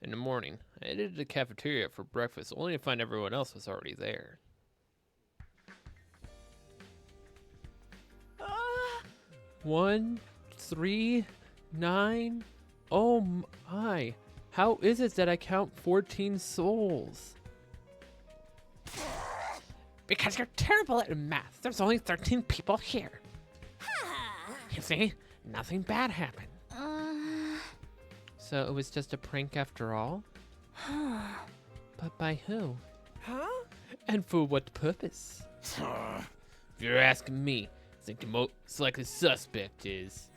In the morning, I headed to the cafeteria for breakfast, only to find everyone else was already there. 1, 3, 9. Oh my. How is it that I count 14 souls? Because you're terrible at math. There's only 13 people here. You see, nothing bad happened. So it was just a prank after all? But by who? Huh? And for what purpose? If you're asking me, I think the most likely suspect is...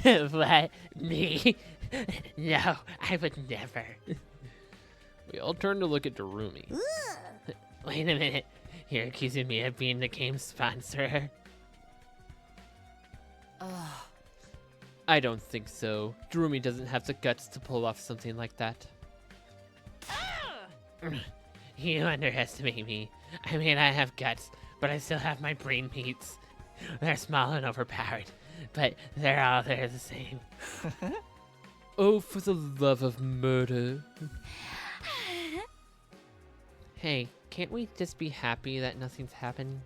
What? Me? No, I would never. We all turned to look at Darumi. Wait a minute. You're accusing me of being the game sponsor? I don't think so. Darumi doesn't have the guts to pull off something like that. You underestimate me. I mean, I have guts, but I still have my brain meats. They're small and overpowered, but they're the same. Oh, for the love of murder. Hey, can't we just be happy that nothing's happened?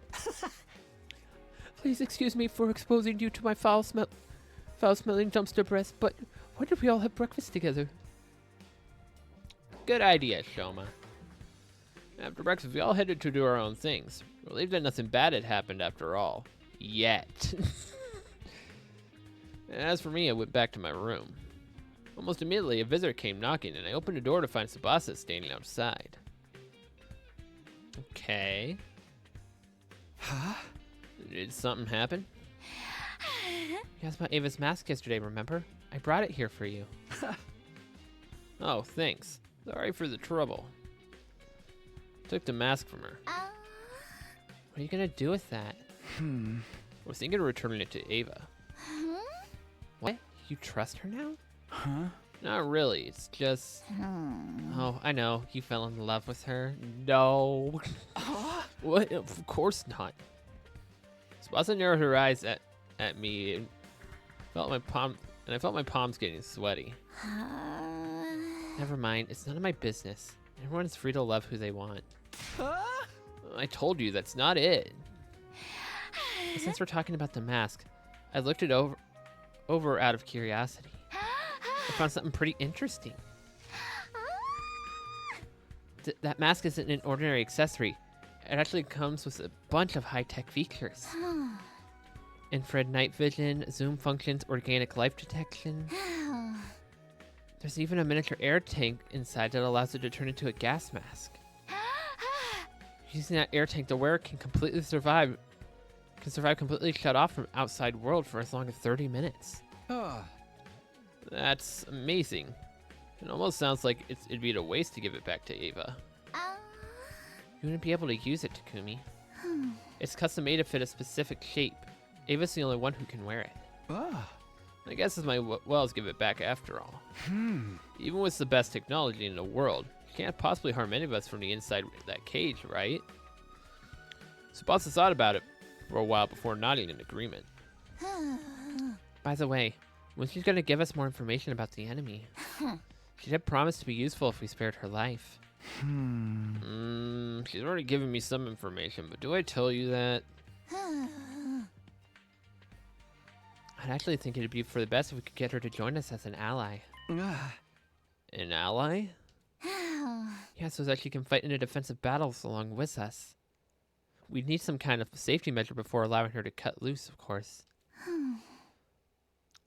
Please excuse me for exposing you to my foul-smelling dumpster breath, but why did we all have breakfast together? Good idea, Shoma. After breakfast, we all headed to do our own things, relieved that nothing bad had happened after all. Yet. As for me, I went back to my room. Almost immediately, a visitor came knocking, and I opened the door to find Tsubasa standing outside. Okay. Huh? Did something happen? You asked about Ava's mask yesterday, remember? I brought it here for you. Oh, thanks. Sorry for the trouble. Took the mask from her. What are you gonna do with that? We're thinking of returning it to Ava. What? You trust her now? Huh? Not really, it's just... Oh, I know, you fell in love with her. No. What? Of course not. Tsubasa narrowed her eyes at me and I felt my palms getting sweaty. Never mind, it's none of my business. Everyone's free to love who they want. Huh? I told you, that's not it. But since we're talking about the mask, I looked it over out of curiosity. I found something pretty interesting. That mask isn't an ordinary accessory. It actually comes with a bunch of high-tech features. Infrared night vision, zoom functions, organic life detection. There's even a miniature air tank inside that allows it to turn into a gas mask. Using that air tank, the wearer can survive completely shut off from outside world for as long as 30 minutes. That's amazing. It almost sounds like it'd be a waste to give it back to Ava. You wouldn't be able to use it, Takumi. It's custom made to fit a specific shape. Ava's the only one who can wear it. I guess as my wells give it back after all. Even with the best technology in the world, you can't possibly harm any of us from the inside that cage, right? Tsubasa thought about it for a while before nodding in agreement. By the way, when she's gonna give us more information about the enemy? She did promise to be useful if we spared her life. She's already given me some information, but do I tell you that? I'd actually think it'd be for the best if we could get her to join us as an ally. An ally? Yeah, so that she can fight in the defensive battles along with us. We'd need some kind of safety measure before allowing her to cut loose, of course.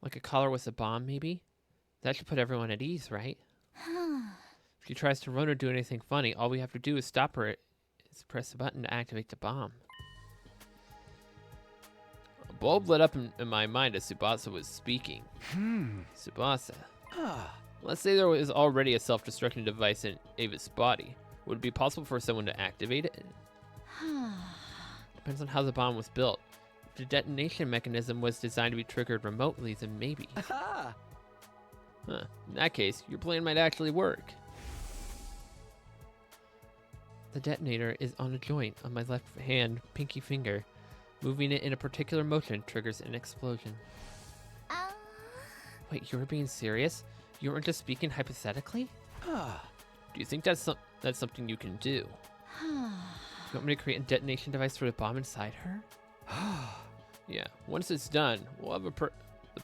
Like a collar with a bomb, maybe? That should put everyone at ease, right? If she tries to run or do anything funny, all we have to do is stop her, is press a button to activate the bomb. A bulb lit up in my mind as Tsubasa was speaking. Tsubasa. Let's say there was already a self-destructing device in Ava's body. Would it be possible for someone to activate it? Depends on how the bomb was built. If the detonation mechanism was designed to be triggered remotely, then maybe. In that case, your plan might actually work. The detonator is on a joint on my left hand, pinky finger. Moving it in a particular motion triggers an explosion. Wait, you're being serious? You weren't just speaking hypothetically? Ah. Do you think that's something you can do? Do you want me to create a detonation device for the bomb inside her? Yeah, once it's done, we'll have the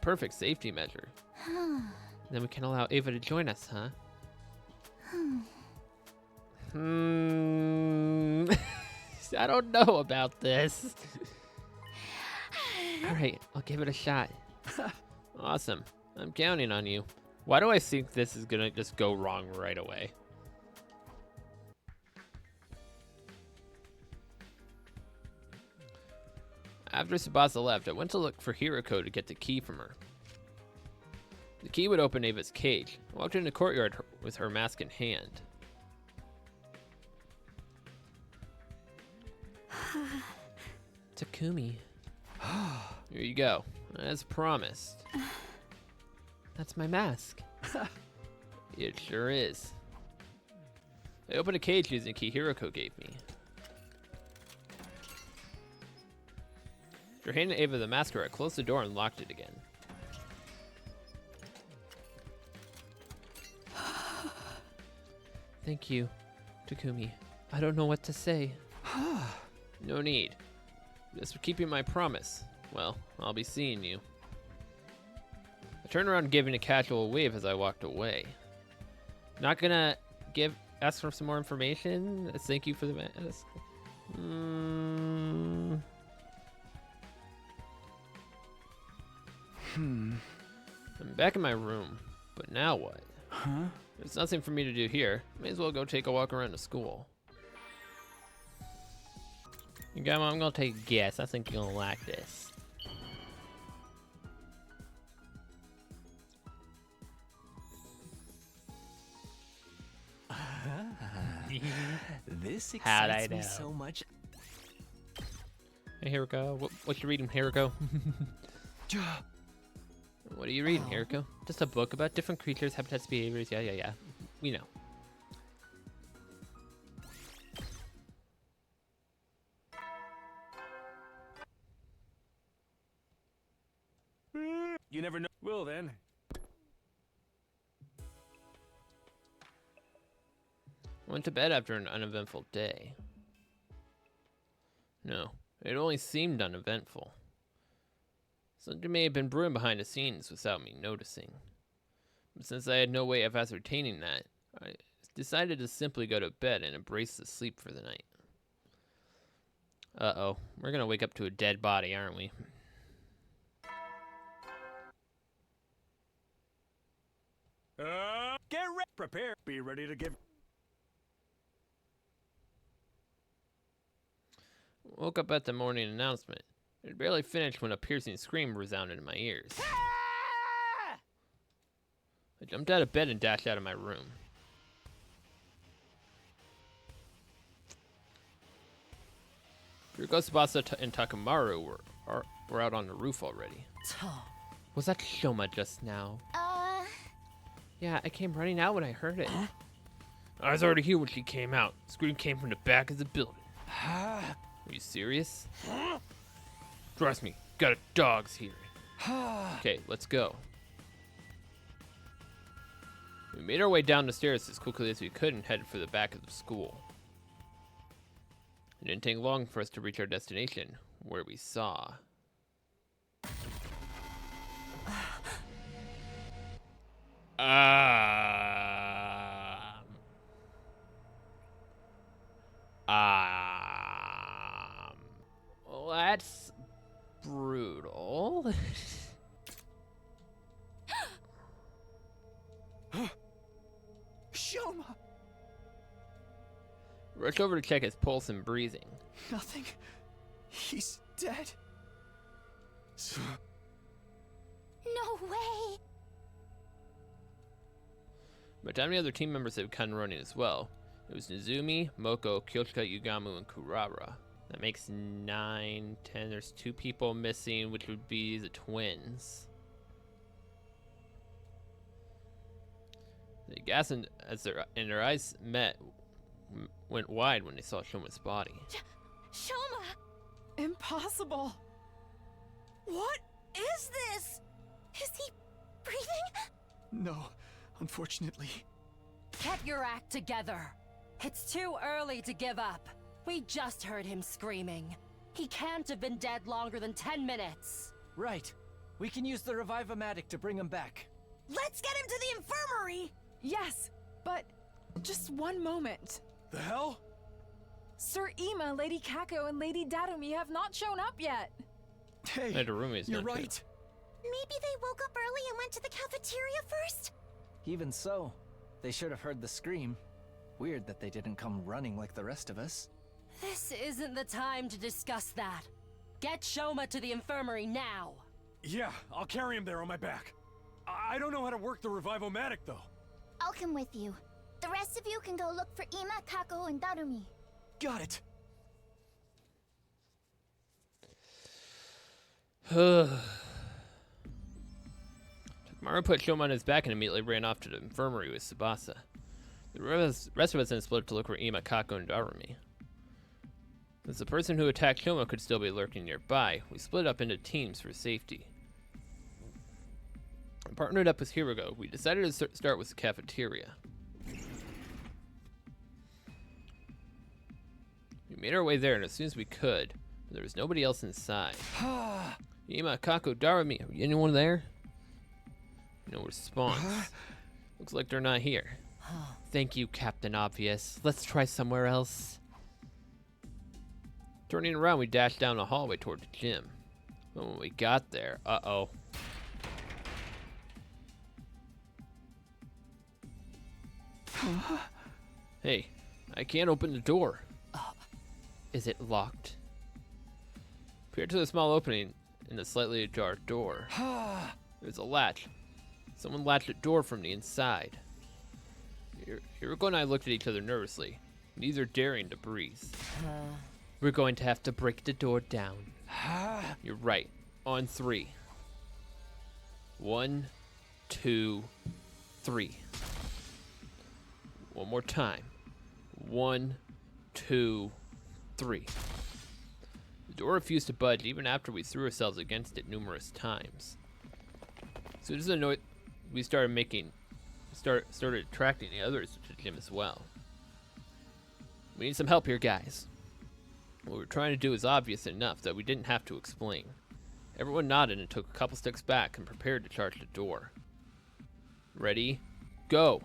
perfect safety measure. Then we can allow Ava to join us, huh? I don't know about this. Alright, I'll give it a shot. Awesome. I'm counting on you. Why do I think this is gonna just go wrong right away? After Tsubasa left, I went to look for Hiroko to get the key from her. The key would open Ava's cage. I walked in the courtyard with her mask in hand. Takumi. Here you go, as promised. That's my mask. It sure is. I opened a cage using a key Hiroko gave me. After handing Ava the mask, I closed the door and locked it again. Thank you, Takumi. I don't know what to say. No need. Just for keeping my promise. Well, I'll be seeing you. I turned around giving a casual wave as I walked away. Not gonna ask for some more information. Thank you for the mask. I'm back in my room, but now what? There's nothing for me to do here. May as well go take a walk around the school. Okay, I'm gonna take a guess. I think you're gonna like this. This How'd I excites me know? so much. Hey, Hiroko. What you reading, Hiroko? What are you reading, Hiroko? Just a book about different creatures, habitats, behaviors. Yeah. We know. You never know. Well then. I went to bed after an uneventful day. No, it only seemed uneventful. Something may have been brewing behind the scenes without me noticing. But since I had no way of ascertaining that, I decided to simply go to bed and embrace the sleep for the night. Uh-oh, we're gonna wake up to a dead body, aren't we? Get ready. Prepare. Be ready to give. Woke up at the morning announcement. It had barely finished when a piercing scream resounded in my ears. I jumped out of bed and dashed out of my room. Hiroko, Tsubasa, and Takamaru were out on the roof already. Was that Shoma just now? Yeah, I came running out when I heard it. I was already here when she came out. The scream came from the back of the building. Are you serious? Trust me, got a dog's hearing. Okay, let's go. We made our way down the stairs as quickly as we could and headed for the back of the school. It didn't take long for us to reach our destination, where we saw... Well, that's brutal. Shoma! Rushed over to check his pulse and breathing. Nothing. He's dead. No way! By the time the other team members had come running as well, it was Nizumi, Moko, Kyoshika, Yugamu, and Kurara. That makes 9, 10. There's 2 people missing, which would be the twins. The gas as their eyes met went wide when they saw Shoma's body. Shoma! Impossible. What is this? Is he breathing? No, Unfortunately. Get your act together. It's too early to give up. We just heard him screaming. He can't have been dead longer than 10 minutes. Right. We can use the Revive-O-Matic to bring him back. Let's get him to the infirmary! Yes, but just one moment. The hell? Sir Ima, Lady Kako, and Lady Darumi have not shown up yet. Hey, Hey, Darumi's you're not here. right. Maybe they woke up early and went to the cafeteria first? Even so, they should have heard the scream. Weird that they didn't come running like the rest of us. This isn't the time to discuss that. Get Shoma to the infirmary now. Yeah, I'll carry him there on my back. I don't know how to work the Revive-O-Matic, though. I'll come with you. The rest of you can go look for Ima, Kako, and Darumi. Got it. Maru put Shoma on his back and immediately ran off to the infirmary with Tsubasa. The rest of us then split up to look for Ima, Kako, and Darumi. Since the person who attacked Shoma could still be lurking nearby, we split up into teams for safety. Partnered up with Hirogo, we decided to start with the cafeteria. We made our way there, and as soon as we could, there was nobody else inside. Ima, Kako, Darumi, anyone there? No response. Looks like they're not here. Thank you, Captain Obvious. Let's try somewhere else. Turning around, we dashed down the hallway toward the gym. But when we got there, uh-oh. Hey, I can't open the door. Is it locked? Peered to the small opening in the slightly ajar door. There's a latch. Someone latched the door from the inside. Hiroko and I looked at each other nervously, neither daring to breathe. We're going to have to break the door down. You're right. On 3. 1, 2, 3. One more time. 1, 2, 3. The door refused to budge even after we threw ourselves against it numerous times. So this is a noise we started attracting the others to the gym as well. We need some help here, guys. What we're trying to do is obvious enough that we didn't have to explain. Everyone nodded and took a couple steps back and prepared to charge the door. Ready? Go!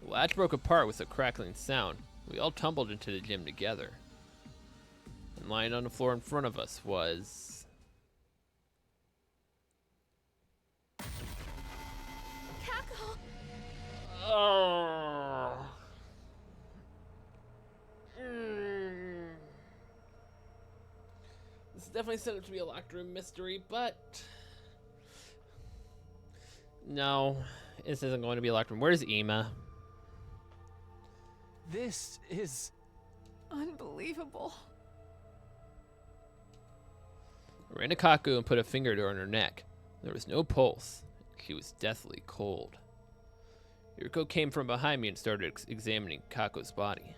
The latch broke apart with a crackling sound. We all tumbled into the gym together. And lying on the floor in front of us was... Kako! Oh. This is definitely set up to be a locked room mystery, but no, this isn't going to be a locked room. Where's Ima? This is... Unbelievable. I ran to Kaku and put a finger on her neck. There was no pulse. She was deathly cold. Yuriko came from behind me and started examining Kaku's body.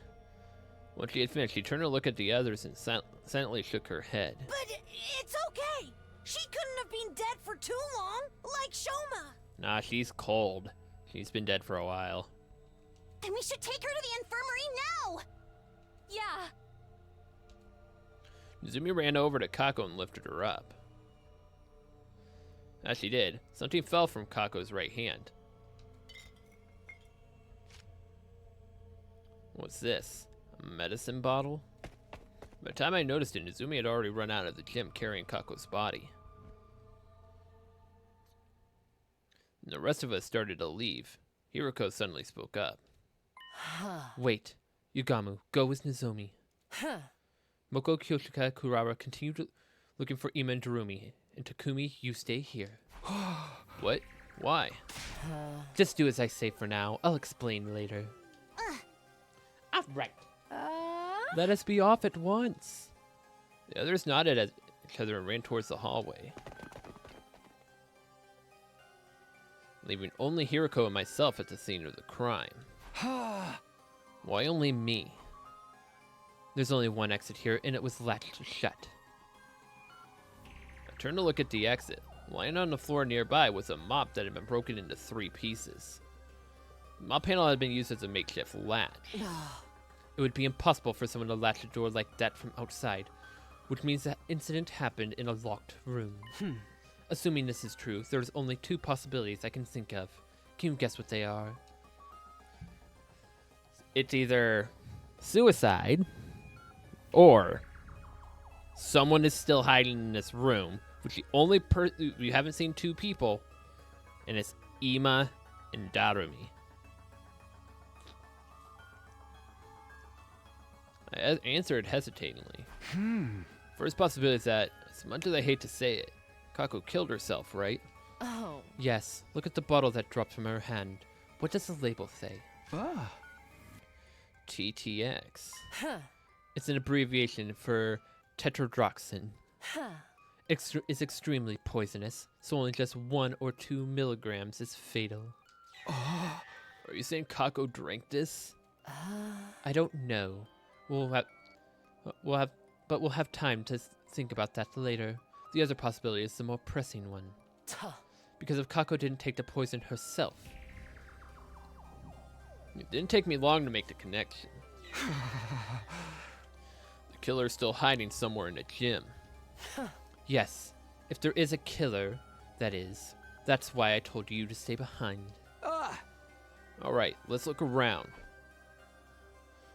Once she had finished, she turned to look at the others and silently shook her head. But it's okay. She couldn't have been dead for too long, like Shoma. Nah, she's cold. She's been dead for a while. Then we should take her to the infirmary now. Yeah. Nozumi ran over to Kako and lifted her up. As she did, something fell from Kako's right hand. What's this? A medicine bottle? By the time I noticed it, Nozumi had already run out of the gym carrying Kako's body. And the rest of us started to leave. Hiroko suddenly spoke up. Wait, Yugamu, go with Nozomi. Moko, Kyoshika, Kurara continue looking for Ima and Darumi, and Takumi, you stay here. What? Why? Just do as I say for now. I'll explain later. All right. Let us be off at once. The others nodded at each other and ran towards the hallway, leaving only Hiroko and myself at the scene of the crime. Why only me? There's only one exit here, and it was latched shut. I turned to look at the exit. Lying on the floor nearby was a mop that had been broken into 3 pieces. The mop panel had been used as a makeshift latch. It would be impossible for someone to latch a door like that from outside, which means that incident happened in a locked room. Assuming this is true, there's only 2 possibilities I can think of. Can you guess what they are? It's either suicide, or someone is still hiding in this room, which the only we haven't seen 2 people, and it's Ima and Darumi. I answered hesitatingly. First possibility is that, as much as I hate to say it, Kako killed herself, right? Oh. Yes, look at the bottle that dropped from her hand. What does the label say? TTX. Huh. It's an abbreviation for tetradroxin. Huh. It's extremely poisonous, so only just 1 or 2 milligrams is fatal. Are you saying Kako drank this? I don't know. We'll have time to think about that later. The other possibility is the more pressing one. Because if Kako didn't take the poison herself. It didn't take me long to make the connection. The killer's still hiding somewhere in a gym. Yes, if there is a killer, that is. That's why I told you to stay behind. Alright, let's look around.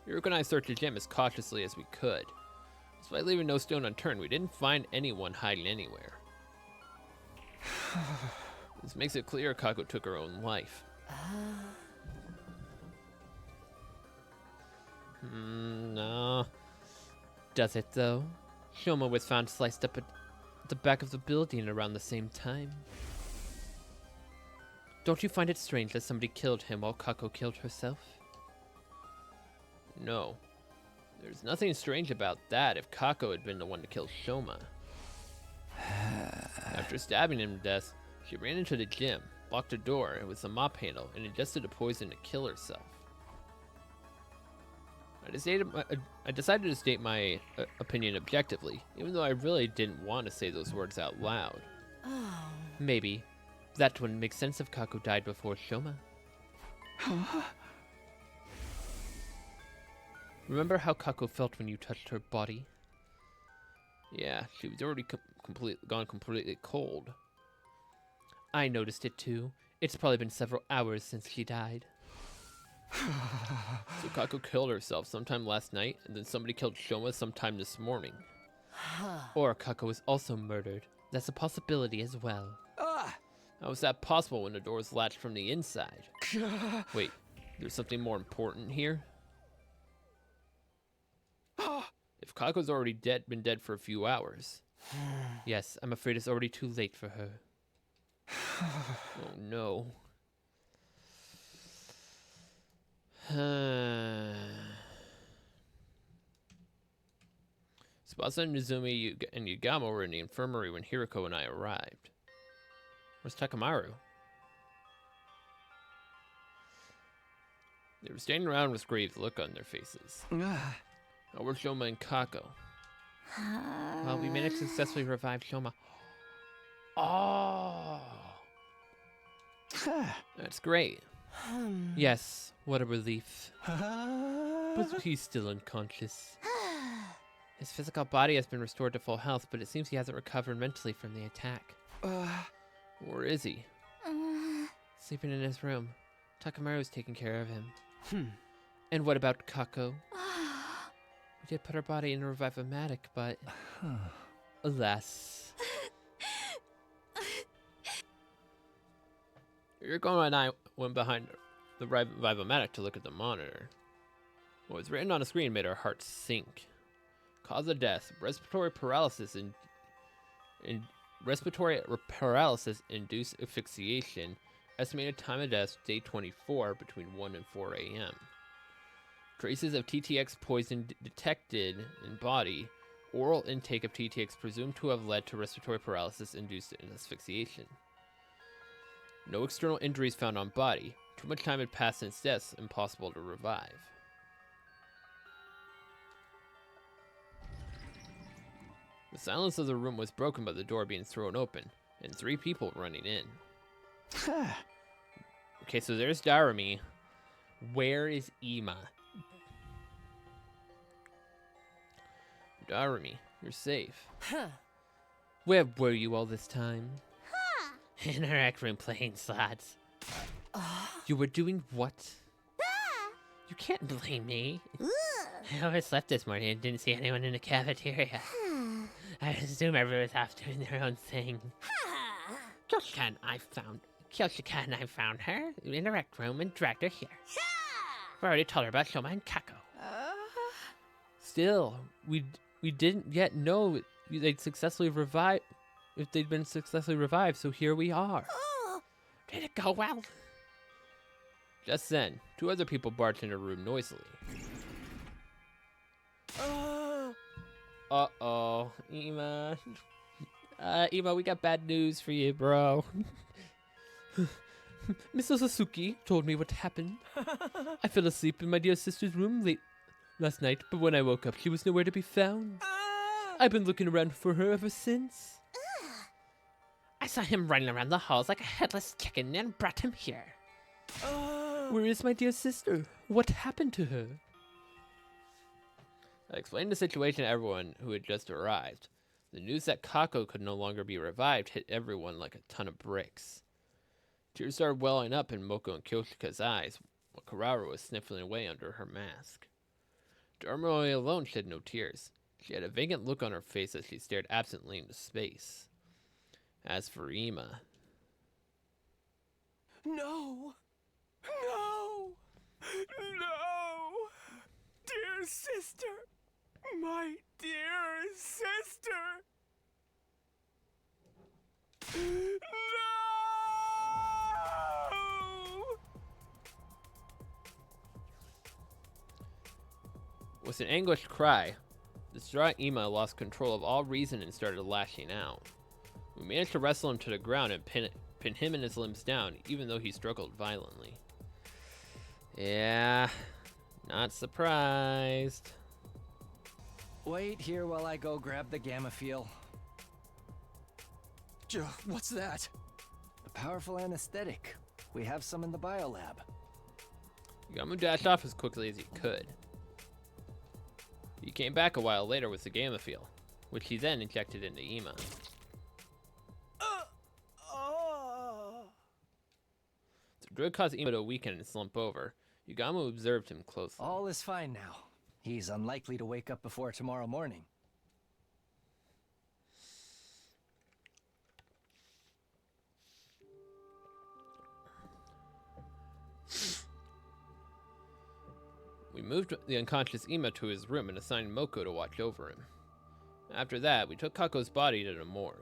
Yuriko and I searched the gym as cautiously as we could. Despite leaving no stone unturned, we didn't find anyone hiding anywhere. This makes it clear Kako took her own life. No. Does it, though? Shoma was found sliced up at the back of the building around the same time. Don't you find it strange that somebody killed him while Kako killed herself? No. There's nothing strange about that if Kako had been the one to kill Shoma. After stabbing him to death, she ran into the gym, locked the door with the mop handle, and ingested the poison to kill herself. I decided to state my opinion objectively, even though I really didn't want to say those words out loud. Maybe. That wouldn't make sense if Kako died before Shoma. Remember how Kako felt when you touched her body? Yeah, she was already gone completely cold. I noticed it too. It's probably been several hours since she died. So Kako killed herself sometime last night, and then somebody killed Shoma sometime this morning. Or Kako was also murdered. That's a possibility as well. How is that possible when the door is latched from the inside? Wait, there's something more important here? If Kako's already been dead for a few hours. Yes, I'm afraid it's already too late for her. Oh no. Tsubasa, Nizumi, and Yugamo were in the infirmary when Hiroko and I arrived. Where's Takamaru? They were standing around with grave look on their faces. How were Shoma and Kako? Well, we managed to successfully revive Shoma. Oh! That's great. Yes, what a relief. But he's still unconscious. His physical body has been restored to full health, but it seems he hasn't recovered mentally from the attack. Where is he? Sleeping in his room. Takamaru's taking care of him. And what about Kako? We did put her body in a revivomatic, but alas. Yuriko and I went behind the revivomatic to look at the monitor. What was written on the screen made our hearts sink. Cause of death: respiratory paralysis induced asphyxiation. Estimated time of death: day 24, between 1 and 4 a.m. Traces of TTX poison detected in body. Oral intake of TTX presumed to have led to respiratory paralysis induced asphyxiation. No external injuries found on body. Too much time had passed since death, impossible to revive. The silence of the room was broken by the door being thrown open. and 3 people running in. Okay, so there's Darumi. Where is Ima? Darumi, you're safe. Where were you all this time? In our rec room playing slots. You were doing what? You can't blame me. I overslept this morning and didn't see anyone in the cafeteria. I assume everyone's off doing their own thing. Kyoshika and I found her in the rec room and dragged her here. We already told her about Shoma and Kako. Still, we didn't yet know they'd successfully revive if they'd been successfully revived, so here we are. Did it go well? Just then, 2 other people barged into the room noisily. Uh-oh, Ima. Ima, we got bad news for you, bro. Mr. Sasuke told me what happened. I fell asleep in my dear sister's room late last night, but when I woke up, she was nowhere to be found. I've been looking around for her ever since. I saw him running around the halls like a headless chicken and brought him here. Where is my dear sister? What happened to her? I explained the situation to everyone who had just arrived. The news that Kako could no longer be revived hit everyone like a ton of bricks. Tears started welling up in Moko and Kyoshika's eyes, while Kararu was sniffling away under her mask. Darumi alone shed no tears. She had a vacant look on her face as she stared absently into space. As for Ima... No! No! No! Dear sister! My dear sister! No! With an anguished cry, the distraught Ima lost control of all reason and started lashing out. We managed to wrestle him to the ground and pin him and his limbs down, even though he struggled violently. Yeah, not surprised. Wait here while I go grab the gamma feel. What's that? A powerful anesthetic. We have some in the biolab. Gamu dashed off as quickly as he could. He came back a while later with the gamma feel, which he then injected into Ima. The drug caused Ima to weaken and slump over. Yugamu observed him closely. All is fine now. He's unlikely to wake up before tomorrow morning. We moved the unconscious Ima to his room and assigned Moko to watch over him. After that, we took Kako's body to the morgue.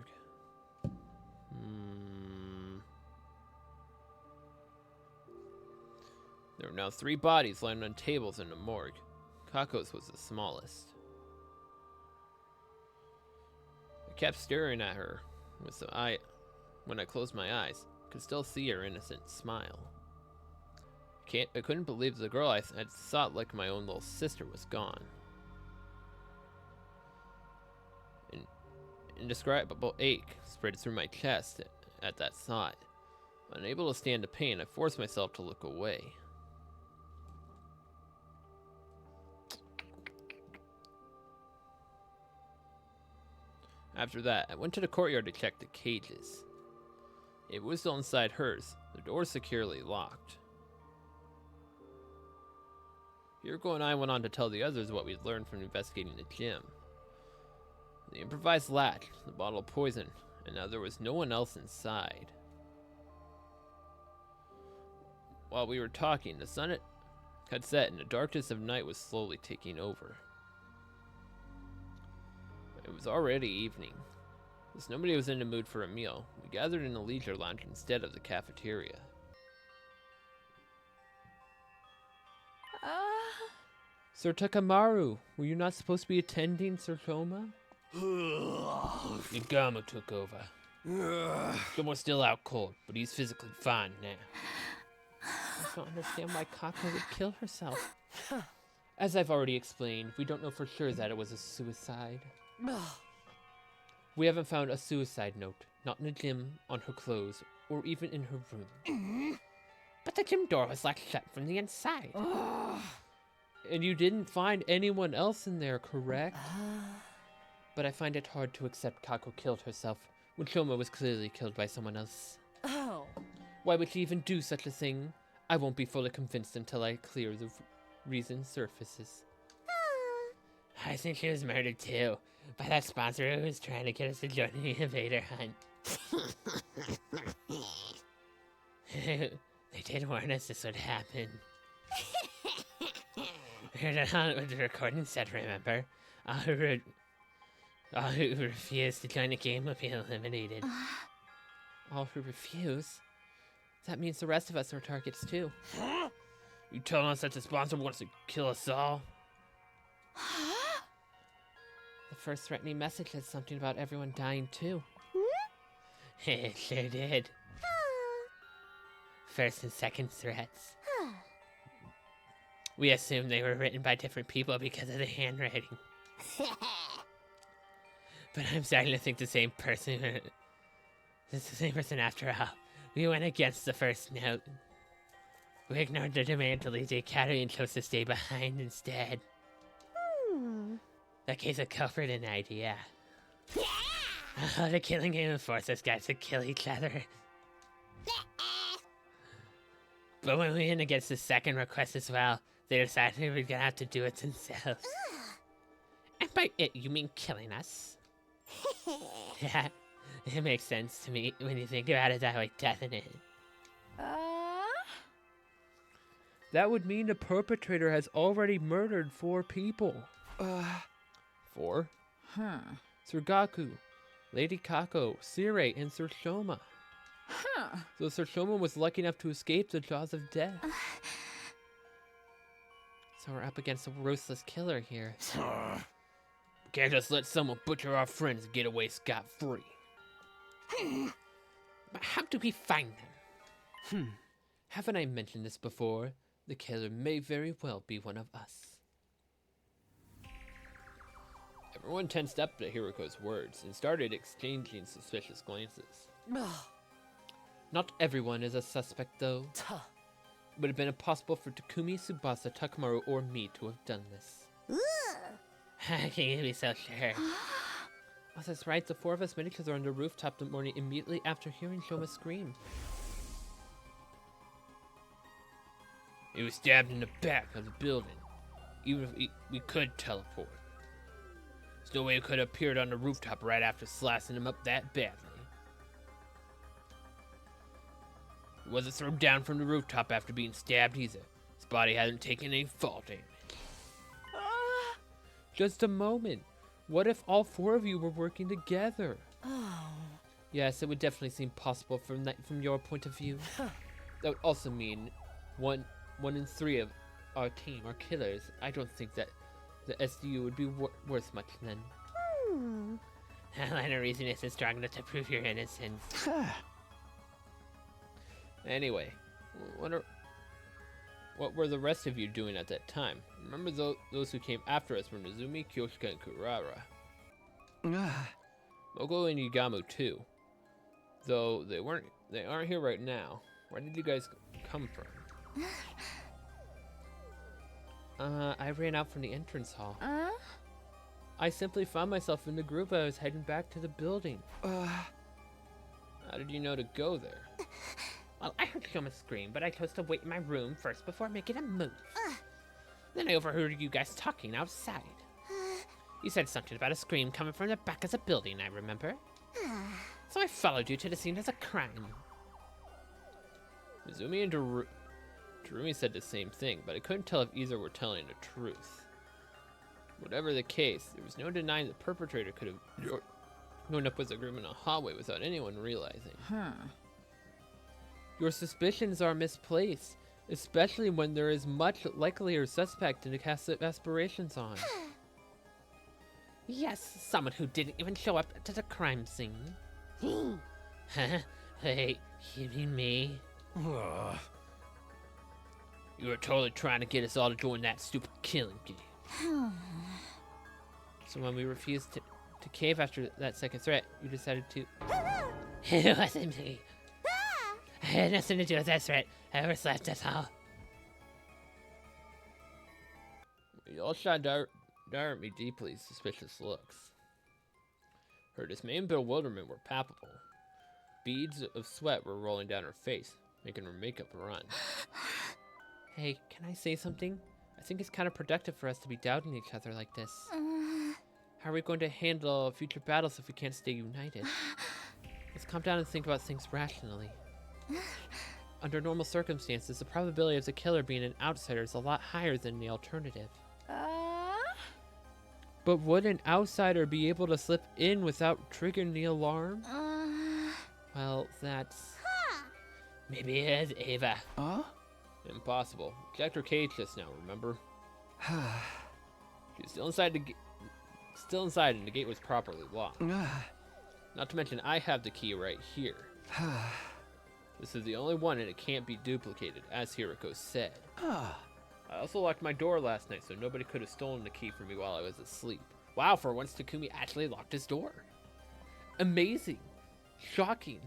There were now 3 bodies lying on tables in the morgue. Kako's was the smallest. I kept staring at her when I closed my eyes. Could still see her innocent smile. I couldn't believe the girl I had thought like my own little sister was gone. An indescribable ache spread through my chest at that thought. Unable to stand the pain, I forced myself to look away. After that, I went to the courtyard to check the cages. It was still inside hers, the door securely locked. Yuriko and I went on to tell the others what we'd learned from investigating the gym. The improvised latch, the bottle of poison, and now there was no one else inside. While we were talking, the sun had set and the darkness of night was slowly taking over. It was already evening. As nobody was in the mood for a meal, we gathered in the leisure lounge instead of the cafeteria. Sir Takamaru, were you not supposed to be attending Sir Shoma? Nagama took over. Shoma's still out cold, but he's physically fine now. I don't understand why Kako would kill herself. As I've already explained, we don't know for sure that it was a suicide. We haven't found a suicide note, Not in the gym, on her clothes, or even in her room. But the gym door was locked shut from the inside. And you didn't find anyone else in there, correct? But I find it hard to accept Kako killed herself when Shoma was clearly killed by someone else. Oh. Why would she even do such a thing? I won't be fully convinced until I clear the reason surfaces. I think she was murdered too, by that sponsor who was trying to get us to join the invader hunt. They did warn us this would happen. We heard it on what the recording said, remember? All who refused to join the game will be eliminated. All who refuse? That means the rest of us are targets too. Huh? You telling us that the sponsor wants to kill us all? The first threatening message said something about everyone dying too. It sure did. First and second threats. We assumed they were written by different people because of the handwriting. But I'm starting to think the same person. It's the same person after all. We went against the first note. We ignored the demand to leave the academy and chose to stay behind instead. That gives a culprit an idea. The killing game forced us guys to kill each other. But when we went against the second request as well, they decided we were gonna have to do it themselves. And by it, you mean killing us? Yeah, it makes sense to me when you think about it that way, doesn't it? That would mean the perpetrator has already murdered 4 people. 4? Sir Gaku, Lady Kako, Sirei, and Sir Shoma. So Sir Shoma was lucky enough to escape the jaws of death. So we're up against a ruthless killer here. Can't just let someone butcher our friends and get away scot-free. But how do we find them? Haven't I mentioned this before? The killer may very well be one of us. Everyone tensed up to Hiroko's words and started exchanging suspicious glances. Not everyone is a suspect, though. It would have been impossible for Takumi, Tsubasa, Takamaru, or me to have done this. How can you be so sure? Oh, that's right. The 4 of us met each other on the rooftop the morning immediately after hearing Shoma scream. He was stabbed in the back of the building. Even if we could teleport. There's no way he could have appeared on the rooftop right after slicing him up that badly. He wasn't thrown down from the rooftop after being stabbed either. His body hasn't taken any fall damage. Just a moment. What if all 4 of you were working together? Yes, it would definitely seem possible from your point of view. That would also mean one in 3 of our team are killers. I don't think that the SDU would be worth much then. That line of reasoning isn't strong enough to prove your innocence. Anyway, what were the rest of you doing at that time? Remember those who came after us were Nozumi, Kyoshika, and Kurara. Mogo and Yugamu too. Though they aren't here right now. Where did you guys come from? I ran out from the entrance hall. I simply found myself in the group. I was heading back to the building. How did you know to go there? Well, I heard Shoma scream, but I chose to wait in my room first before making a move. Then I overheard you guys talking outside. You said something about a scream coming from the back of the building, I remember. So I followed you to the scene of the crime. Mizumi and Darumi said the same thing, but I couldn't tell if either were telling the truth. Whatever the case, there was no denying the perpetrator could have grown up with a group in a hallway without anyone realizing. Your suspicions are misplaced, especially when there is much likelier suspect to cast aspirations on. Yes, someone who didn't even show up to the crime scene. Huh? Hey, you mean me? You were totally trying to get us all to join that stupid killing game. So when we refused to cave after that second threat, you decided to... It wasn't me. I had nothing to do with this, right? I overslept at all. You all shot down at me deeply suspicious looks. Her dismay and bewilderment were palpable. Beads of sweat were rolling down her face, making her makeup run. Hey, can I say something? I think it's kind of productive for us to be doubting each other like this. How are we going to handle future battles if we can't stay united? Let's calm down and think about things rationally. Under normal circumstances, the probability of the killer being an outsider is a lot higher than the alternative. But would an outsider be able to slip in without triggering the alarm? Well, that's... Maybe it is Ava. Impossible. Checked her cage just now, remember? She was still inside and the gate was properly locked. Not to mention, I have the key right here. This is the only one and it can't be duplicated, as Hiriko said. I also locked my door last night so nobody could have stolen the key from me while I was asleep. Wow, for once Takumi actually locked his door. Amazing. Shocking.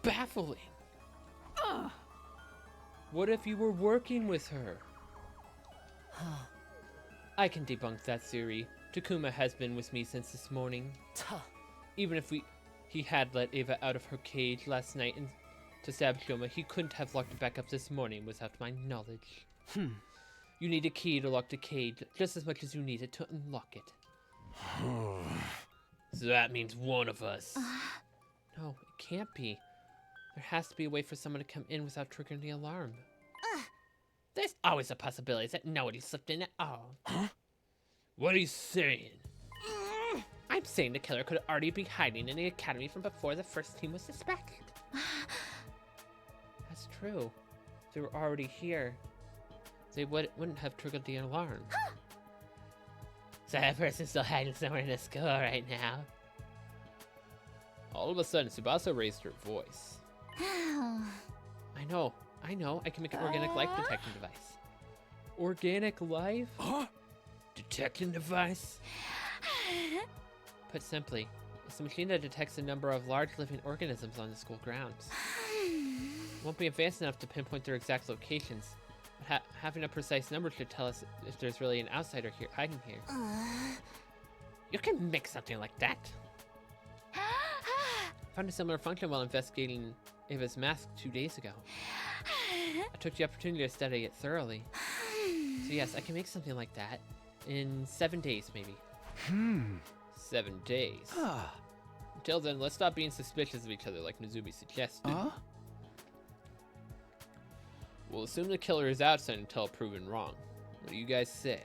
Baffling. What if you were working with her? I can debunk that theory. Takuma has been with me since this morning. Even if he had let Ava out of her cage last night and to stab Shoma, he couldn't have locked it back up this morning without my knowledge. You need a key to lock the cage just as much as you need it to unlock it. So that means one of us. No, it can't be. There has to be a way for someone to come in without triggering the alarm. There's always a possibility that nobody slipped in at all. What are you saying? I'm saying the killer could already be hiding in the academy from before the first team was suspected. That's true. They were already here. They wouldn't have triggered the alarm. So that person's still hiding somewhere in the school right now. All of a sudden, Tsubasa raised her voice. I know. I can make an organic life detection device. Organic life? Detection device? Put simply, it's a machine that detects the number of large living organisms on the school grounds. It won't be advanced enough to pinpoint their exact locations, but having a precise number should tell us if there's really an outsider here hiding here. You can make something like that. I found a similar function while investigating Ava's mask 2 days ago. I took the opportunity to study it thoroughly. So yes, I can make something like that in 7 days, maybe. 7 days. Until then, let's stop being suspicious of each other like Nozumi suggested. We'll assume the killer is outside until proven wrong. What do you guys say?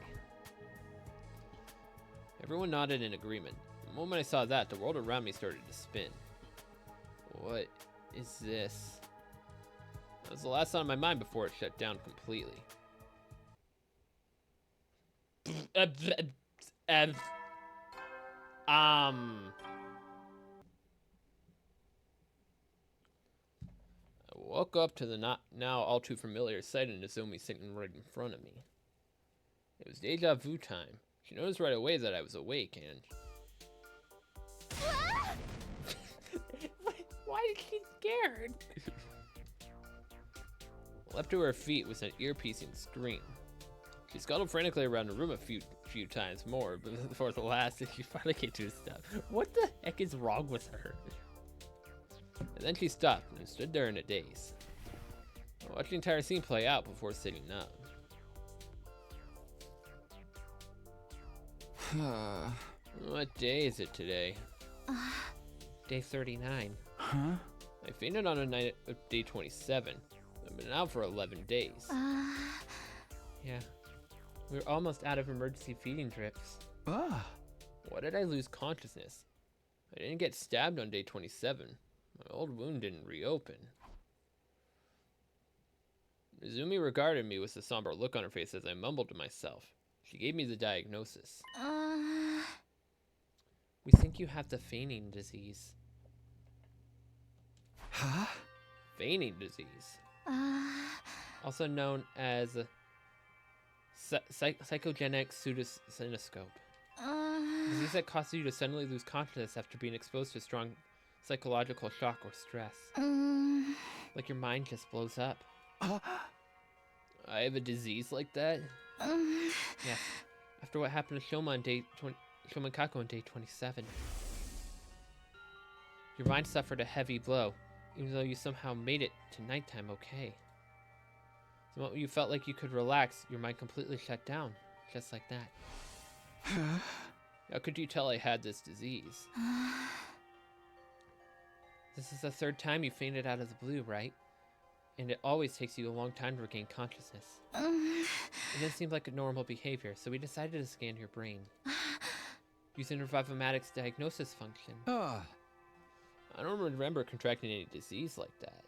Everyone nodded in agreement. The moment I saw that, the world around me started to spin. What is this? That was the last thought on my mind before it shut down completely. I woke up to the now all too familiar sight of Nozomi sitting right in front of me. It was deja vu time. She noticed right away that I was awake and... Why is she scared? Leapt to her feet with an ear-piercing scream. She scuttled frantically around the room a few times more, but before the last, she finally came to a stop. What the heck is wrong with her? And then she stopped and stood there in a daze. I watched the entire scene play out before sitting up. What day is it today? Day 39. I fainted on the night of day 27. I've been out for 11 days. Yeah. We're almost out of emergency feeding drips. Why did I lose consciousness? I didn't get stabbed on day 27. My old wound didn't reopen. Mizumi regarded me with a somber look on her face as I mumbled to myself. She gave me the diagnosis. We think you have the feigning disease. Feigning disease. Also known as psychogenic pseudocinoscope. Disease that causes you to suddenly lose consciousness after being exposed to strong psychological shock or stress. Like your mind just blows up. I have a disease like that? Yes. After what happened to Shoma Kako on day 27. Your mind suffered a heavy blow, even though you somehow made it to nighttime okay. The moment you felt like you could relax, your mind completely shut down, just like that. How could you tell I had this disease? This is the third time you fainted out of the blue, right? And it always takes you a long time to regain consciousness. It didn't seem like a normal behavior, so we decided to scan your brain. Using Revivomatics diagnosis function. I don't remember contracting any disease like that.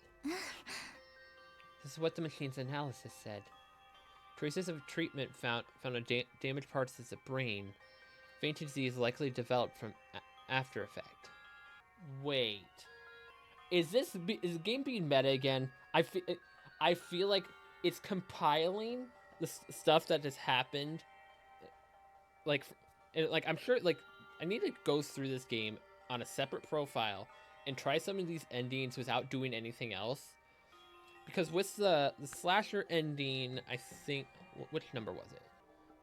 This is what the machine's analysis said. Traces of treatment found on damaged parts of the brain. Fainting disease likely developed from after effect. Wait. Is the game being meta again? I feel like it's compiling the stuff that has happened. Like I'm sure, like, I need to go through this game on a separate profile and try some of these endings without doing anything else. Because with the slasher ending, I think, which number was it?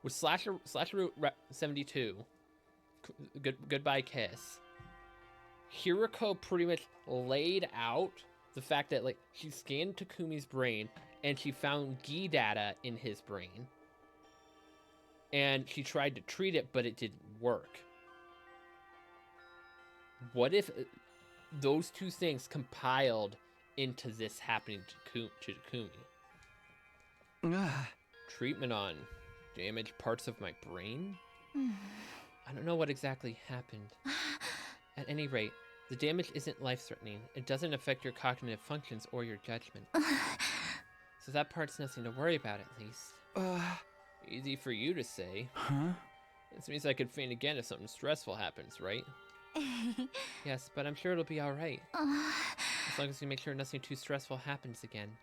With slasher 72, Goodbye Kiss, Hiroko pretty much laid out the fact that, like, she scanned Takumi's brain and she found Gi data in his brain. And she tried to treat it, but it didn't work. What if those two things compiled into this happening to Takumi? Treatment on damaged parts of my brain? I don't know what exactly happened. At any rate, the damage isn't life-threatening. It doesn't affect your cognitive functions or your judgment. So that part's nothing to worry about, at least. Easy for you to say. This means I could faint again if something stressful happens, right? Yes, but I'm sure it'll be alright. As long as you make sure nothing too stressful happens again.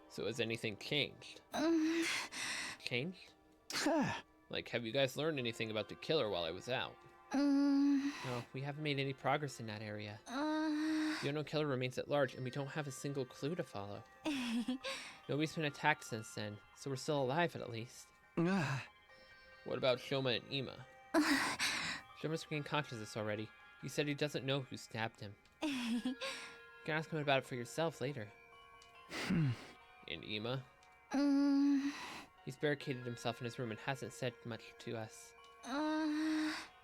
So has anything changed? Changed? Like, have you guys learned anything about the killer while I was out? No, we haven't made any progress in that area. The unknown killer remains at large, and we don't have a single clue to follow. Nobody's been attacked since then, so we're still alive at least. What about Shoma and Ima? Shoma's regained consciousness already. He said he doesn't know who stabbed him. You can ask him about it for yourself later. And Ima? He's barricaded himself in his room and hasn't said much to us.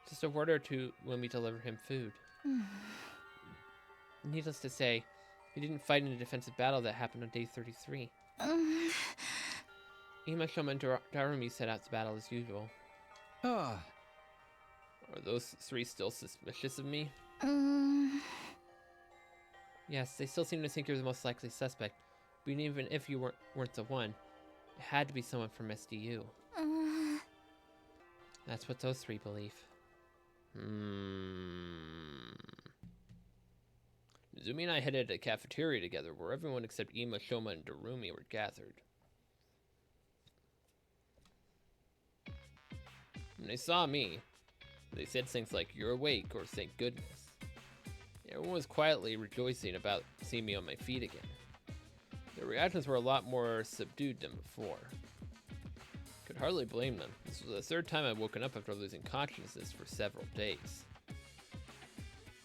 Just a word or two when we deliver him food. Needless to say, he didn't fight in a defensive battle that happened on day 33. Ima, Shoma, and Darumi set out to battle as usual. Are those three still suspicious of me? Yes, they still seem to think you're the most likely suspect. But even if you weren't the one, it had to be someone from SDU. That's what those three believe. Zumi and I headed to a cafeteria together where everyone except Ima, Shoma, and Darumi were gathered. When they saw me, they said things like, "You're awake," or "Thank goodness." Everyone was quietly rejoicing about seeing me on my feet again. Their reactions were a lot more subdued than before. Could hardly blame them. This was the third time I'd woken up after losing consciousness for several days.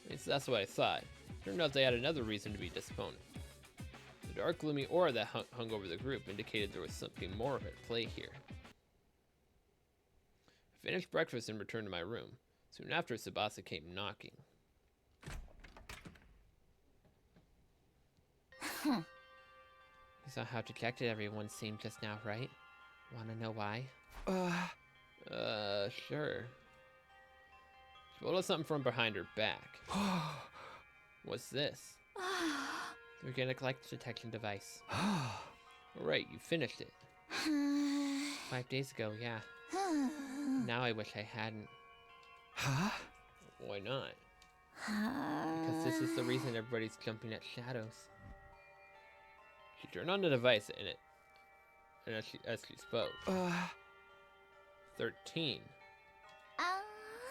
At least that's what I thought. Turned out they had another reason to be disappointed. The dark, gloomy aura that hung over the group indicated there was something more at play here. I finished breakfast and returned to my room. Soon after, Tsubasa came knocking. You saw how dejected everyone seemed just now, right? Wanna know why? Sure. She pulled out something from behind her back. What's this? The organic light detection device. Alright, you finished it. 5 days ago, yeah. Now I wish I hadn't. Why not? Because this is the reason everybody's jumping at shadows. She turned on the device and and as she spoke. 13.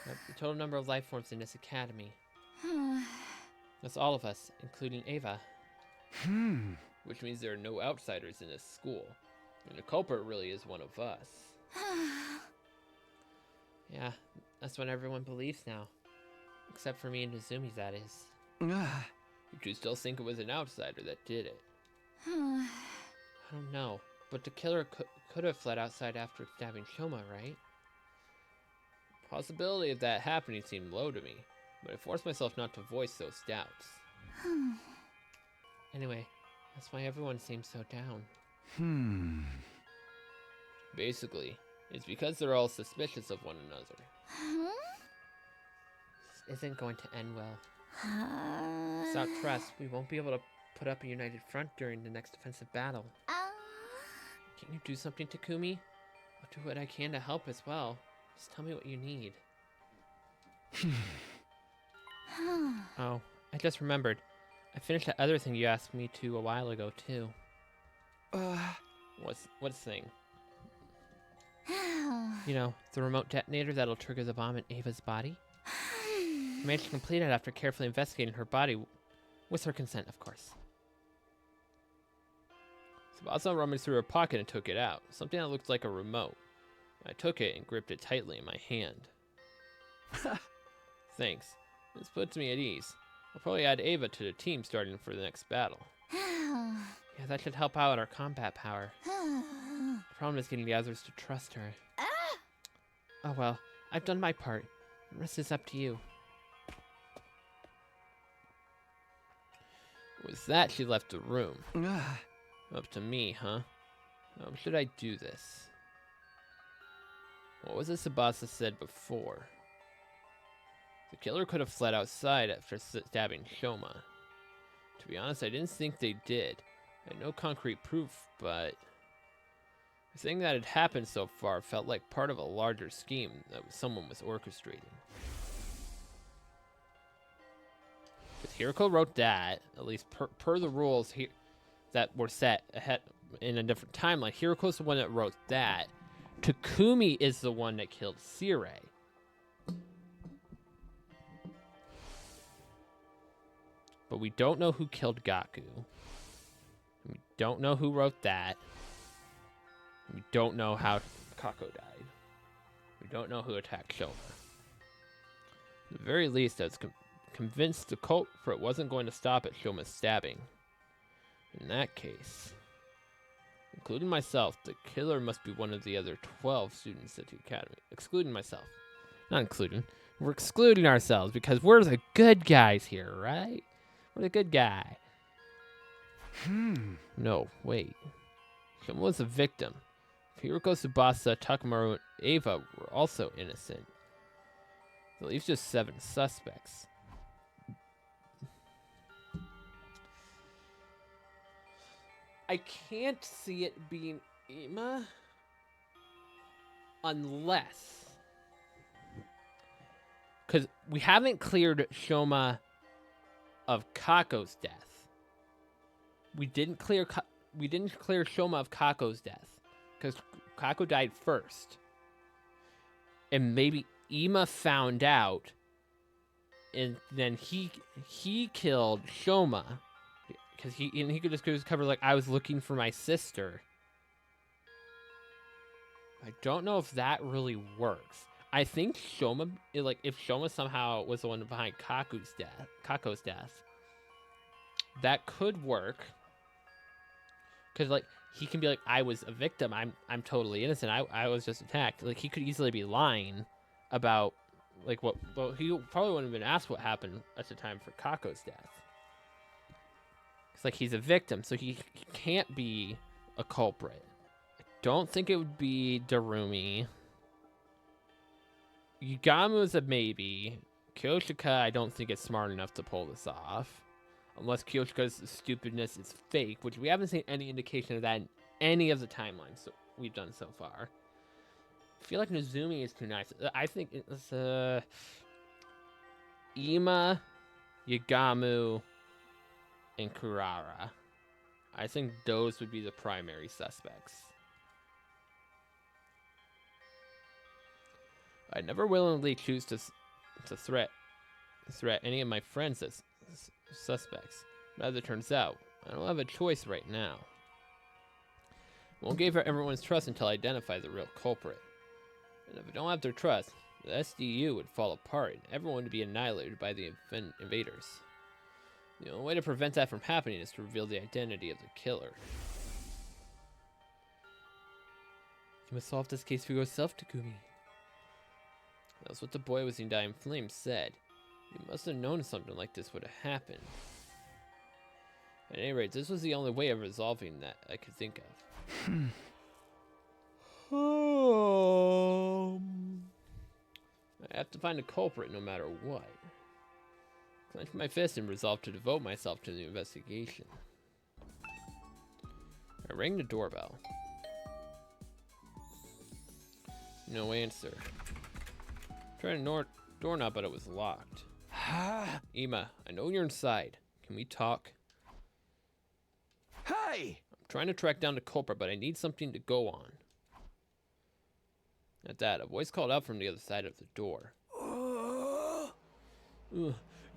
That's the total number of life forms in this academy. That's all of us, including Ava. Which means there are no outsiders in this school. And the culprit really is one of us. Yeah, that's what everyone believes now. Except for me and Izumi, that is. You still think it was an outsider that did it. I don't know, but the killer could have fled outside after stabbing Shoma, right? Possibility of that happening seemed low to me, but I forced myself not to voice those doubts. Anyway, that's why everyone seems so down. Basically, it's because they're all suspicious of one another. This isn't going to end well. Without trust, we won't be able to put up a united front during the next offensive battle. Can you do something, Takumi? I'll do what I can to help as well. Just tell me what you need. Oh, I just remembered. I finished that other thing you asked me to a while ago, too. What thing? You know, the remote detonator that'll trigger the bomb in Ava's body? I managed to complete it after carefully investigating her body, with her consent, of course. Tsubasa rummaged through her pocket and took it out, something that looked like a remote. I took it and gripped it tightly in my hand. Thanks. This puts me at ease. I'll probably add Ava to the team starting for the next battle. Yeah, that should help out our combat power. The problem is getting the others to trust her. Oh well, I've done my part. The rest is up to you. With that, she left the room. Up to me, huh? How should I do this? What was it Tsubasa said before? The killer could have fled outside after stabbing Shoma. To be honest, I didn't think they did. I had no concrete proof, but the thing that had happened so far felt like part of a larger scheme that someone was orchestrating. If Hiroko wrote that, at least per the rules that were set ahead in a different timeline, Hiroko's the one that wrote that. Takumi is the one that killed Sire. But we don't know who killed Gaku. We don't know who wrote that. We don't know how Kako died. We don't know who attacked Shoma. At the very least, I was convinced the culprit wasn't going to stop at Shoma's stabbing. In that case, including myself, the killer must be one of the other 12 students at the academy. Excluding myself. Not including. We're excluding ourselves because we're the good guys here, right? We're the good guy. No, wait. Shoma was a victim. Hiroko, Tsubasa, Takamaru, and Ava were also innocent. That leaves just 7 suspects. I can't see it being Ima unless, because we haven't cleared Shoma of Kako's death. We didn't clear Shoma of Kako's death because Kako died first, and maybe Ima found out, and then he killed Shoma. Because he could just cover like, I was looking for my sister. I don't know if that really works. I think Shoma, like, if Shoma somehow was the one behind Kako's death, that could work. Because like, he can be like, I was a victim. I'm totally innocent. I was just attacked. Like, he could easily be lying about like what. Well, he probably wouldn't have been asked what happened at the time for Kako's death. It's like he's a victim, so he can't be a culprit. I don't think it would be Darumi. Yugamu is a maybe. Kyoshika, I don't think is smart enough to pull this off. Unless Kyoshika's stupidness is fake, which we haven't seen any indication of that in any of the timelines we've done so far. I feel like Nozumi is too nice. I think it's Ima, Yugamu, and Kurara. I think those would be the primary suspects. I never willingly choose to threat any of my friends as suspects. But as it turns out, I don't have a choice right now. I won't give her everyone's trust until I identify the real culprit. And if I don't have their trust, the SDU would fall apart and everyone would be annihilated by the invaders. The only way to prevent that from happening is to reveal the identity of the killer. You must solve this case for yourself, Takumi. That's what the boy with the dying flame said. He must have known something like this would have happened. At any rate, this was the only way of resolving that I could think of. I have to find a culprit no matter what. I clenched my fist and resolved to devote myself to the investigation. I rang the doorbell. No answer. Tried a doorknob, but it was locked. Ima, I know you're inside. Can we talk? Hey! I'm trying to track down the culprit, but I need something to go on. At that, a voice called out from the other side of the door.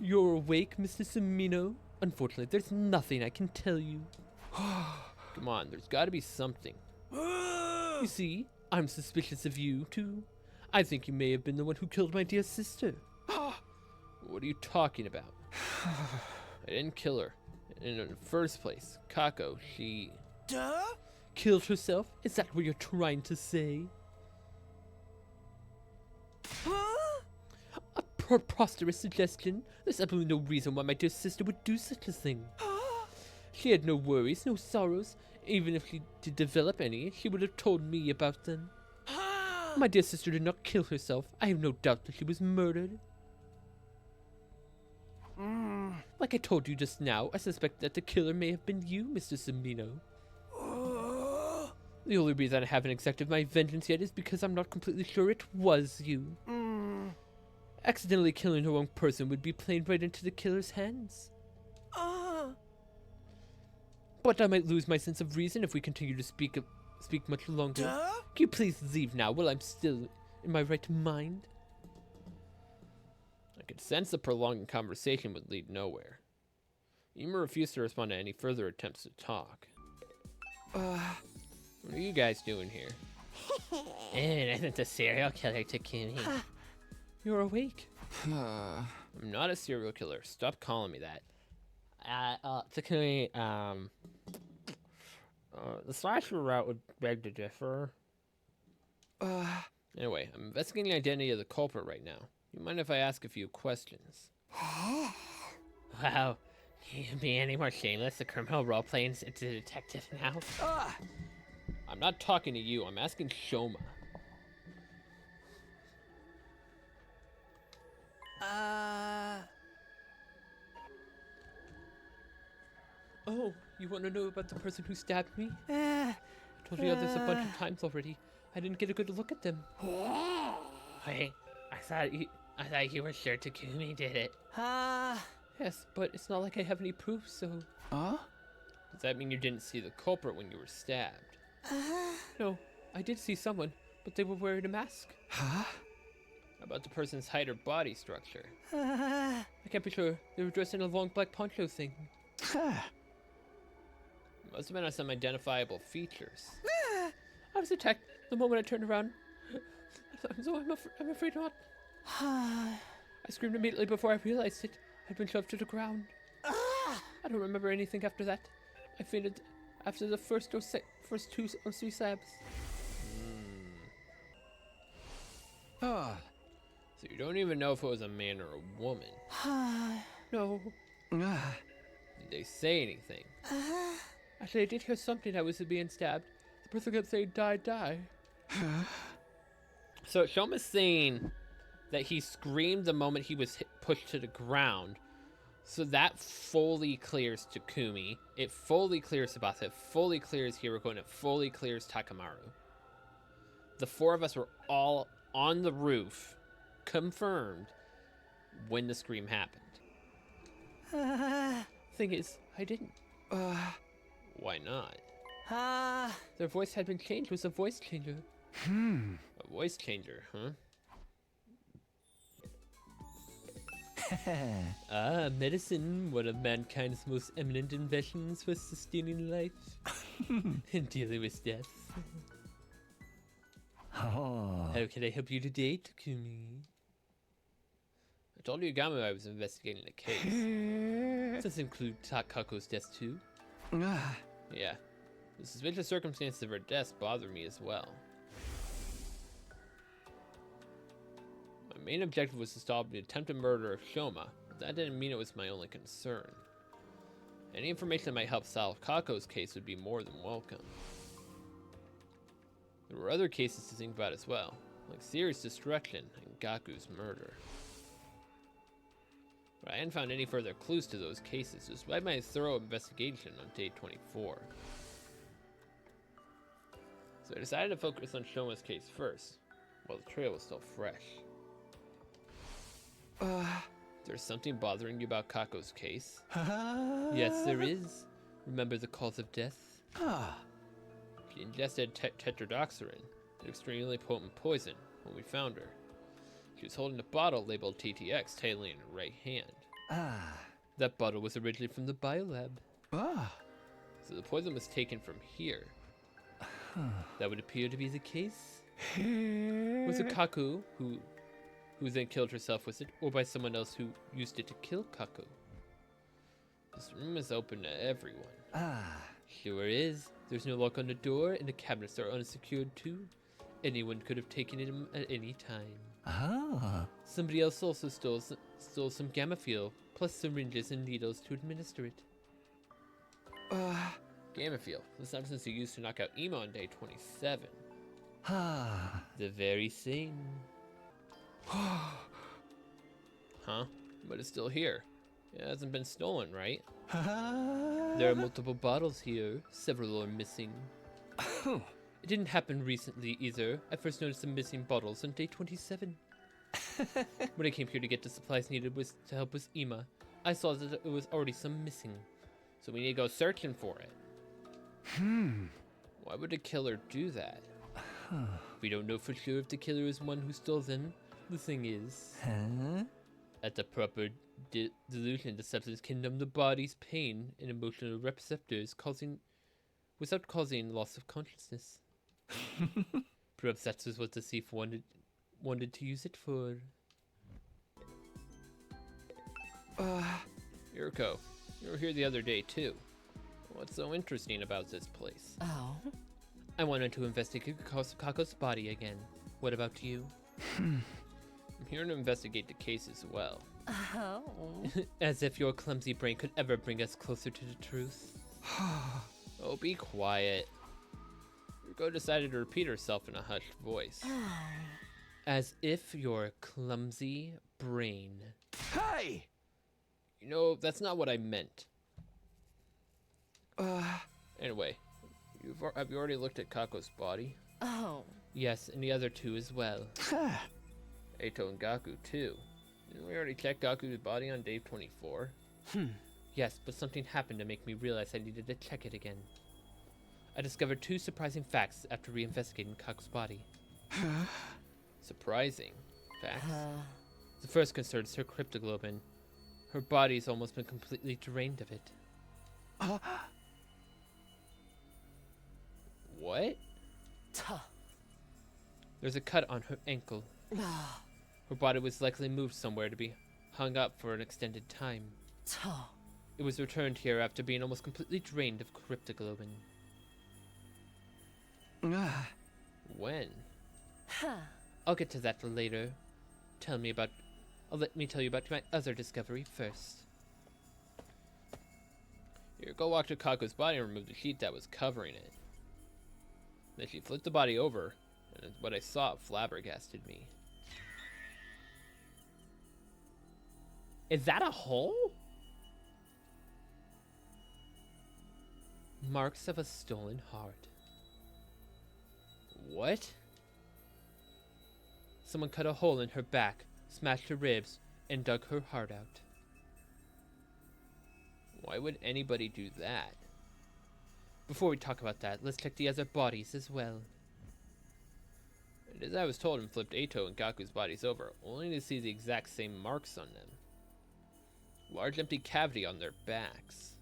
You're awake, Mr. Samino? Unfortunately, there's nothing I can tell you. Come on, there's got to be something. You see, I'm suspicious of you, too. I think you may have been the one who killed my dear sister. What are you talking about? I didn't kill her. In the first place, Kako, she... Killed herself? Is that what you're trying to say? A preposterous suggestion. There's absolutely no reason why my dear sister would do such a thing. She had no worries, no sorrows. Even if she did develop any, she would have told me about them. My dear sister did not kill herself. I have no doubt that she was murdered. Like I told you just now, I suspect that the killer may have been you, Mr. Samino. The only reason I haven't exacted my vengeance yet is because I'm not completely sure it was you. Accidentally killing the wrong person would be playing right into the killer's hands. But I might lose my sense of reason if we continue to speak much longer. Can you please leave now while I'm still in my right mind? I could sense the prolonged conversation would lead nowhere. Yuma refused to respond to any further attempts to talk. What are you guys doing here? It isn't the serial killer, Takumi. You're awake. I'm not a serial killer. Stop calling me that. Takumi, the slasher route would beg to differ. Anyway, I'm investigating the identity of the culprit right now. You mind if I ask a few questions? Wow, can you be any more shameless? The criminal role-playing into detective now? I'm not talking to you, I'm asking Shoma. Oh, you want to know about the person who stabbed me? I told the others a bunch of times already. I didn't get a good look at them. Wait, I thought you were sure Takumi did it. Yes, but it's not like I have any proof, so... Does that mean you didn't see the culprit when you were stabbed? No, I did see someone, but they were wearing a mask. How about the person's height or body structure? I can't be sure. They were dressed in a long black poncho thing. Must have been on some identifiable features. I was attacked the moment I turned around. So I'm afraid not. I screamed immediately before I realized it. I'd been shoved to the ground. I don't remember anything after that. I fainted after the first two or three stabs. So you don't even know if it was a man or a woman? No. Did they say anything? Actually, I did hear something. I was being stabbed. The person kept saying, die, die. So Shoma's saying that he screamed the moment he was pushed to the ground. So that fully clears Takumi. It fully clears Sabata. It fully clears Hiroko. And it fully clears Takamaru. The four of us were all on the roof, confirmed, when the scream happened. Thing is, I didn't. Why not? Their voice had been changed. It was a voice changer. A voice changer, huh? Ah, medicine, one of mankind's most eminent inventions for sustaining life and dealing with death. Oh. How can I help you today, Takumi? I told Yagami I was investigating a case. Does this include Takako's death too? Yeah. The suspicious circumstances of her death bother me as well. My main objective was to stop the attempted murder of Shoma, but that didn't mean it was my only concern. Any information that might help solve Kako's case would be more than welcome. There were other cases to think about as well, like serious destruction and Gaku's murder. But I hadn't found any further clues to those cases, despite my thorough investigation on day 24. So I decided to focus on Shoma's case first, while the trail was still fresh. There's something bothering you about Kako's case? Yes, there is. Remember the cause of death? She ingested tetrodotoxin, an extremely potent poison, when we found her. She was holding a bottle labeled TTX tightly in her right hand. That bottle was originally from the biolab. So the poison was taken from here. That would appear to be the case. Was it Kaku who then killed herself with it, or by someone else who used it to kill Kaku? This room is open to everyone. Sure is. There's no lock on the door, and the cabinets are unsecured too. Anyone could have taken it at any time. Somebody else also stole some gamma fuel, plus syringes and needles to administer it. Gamma fuel, the substance you used to knock out Emo on day 27. The very same. Huh? But it's still here. It hasn't been stolen, right? There are multiple bottles here. Several are missing. It didn't happen recently either. I first noticed the missing bottles on day 27. When I came here to get the supplies needed to help with Ema, I saw that there was already some missing. So we need to go searching for it. Why would the killer do that? We don't know for sure if the killer is one who stole them. The thing is, at the proper dilution, the substance can numb the body's pain and emotional receptors, without causing loss of consciousness. Perhaps that was what the thief wanted to use it for. Yuriko, you were here the other day too. What's so interesting about this place? Oh? I wanted to investigate Kako's body again. What about you? I'm here to investigate the case as well. Oh? As if your clumsy brain could ever bring us closer to the truth. Oh, be quiet. Yuriko decided to repeat herself in a hushed voice. As if your clumsy brain. Hey! You know, that's not what I meant. Anyway, have you already looked at Kako's body? Oh. Yes, and the other two as well. Eito and Gaku too. Didn't we already check Gaku's body on day 24? Yes, but something happened to make me realize I needed to check it again. I discovered two surprising facts after reinvestigating Kako's body. Surprising facts? The first concerns her cryptoglobin. Her body's almost been completely drained of it. What? There's a cut on her ankle. Her body was likely moved somewhere to be hung up for an extended time. It was returned here after being almost completely drained of cryptoglobin. When? I'll get to that later. Let me tell you about my other discovery first. Here, go walk to Kako's body and remove the sheet that was covering it. Then she flipped the body over, and what I saw flabbergasted me. Is that a hole? Marks of a stolen heart. What? Someone cut a hole in her back, smashed her ribs, and dug her heart out. Why would anybody do that? Before we talk about that, let's check the other bodies as well. And as I was told and flipped Eito and Gaku's bodies over, only to see the exact same marks on them. Large empty cavity on their backs.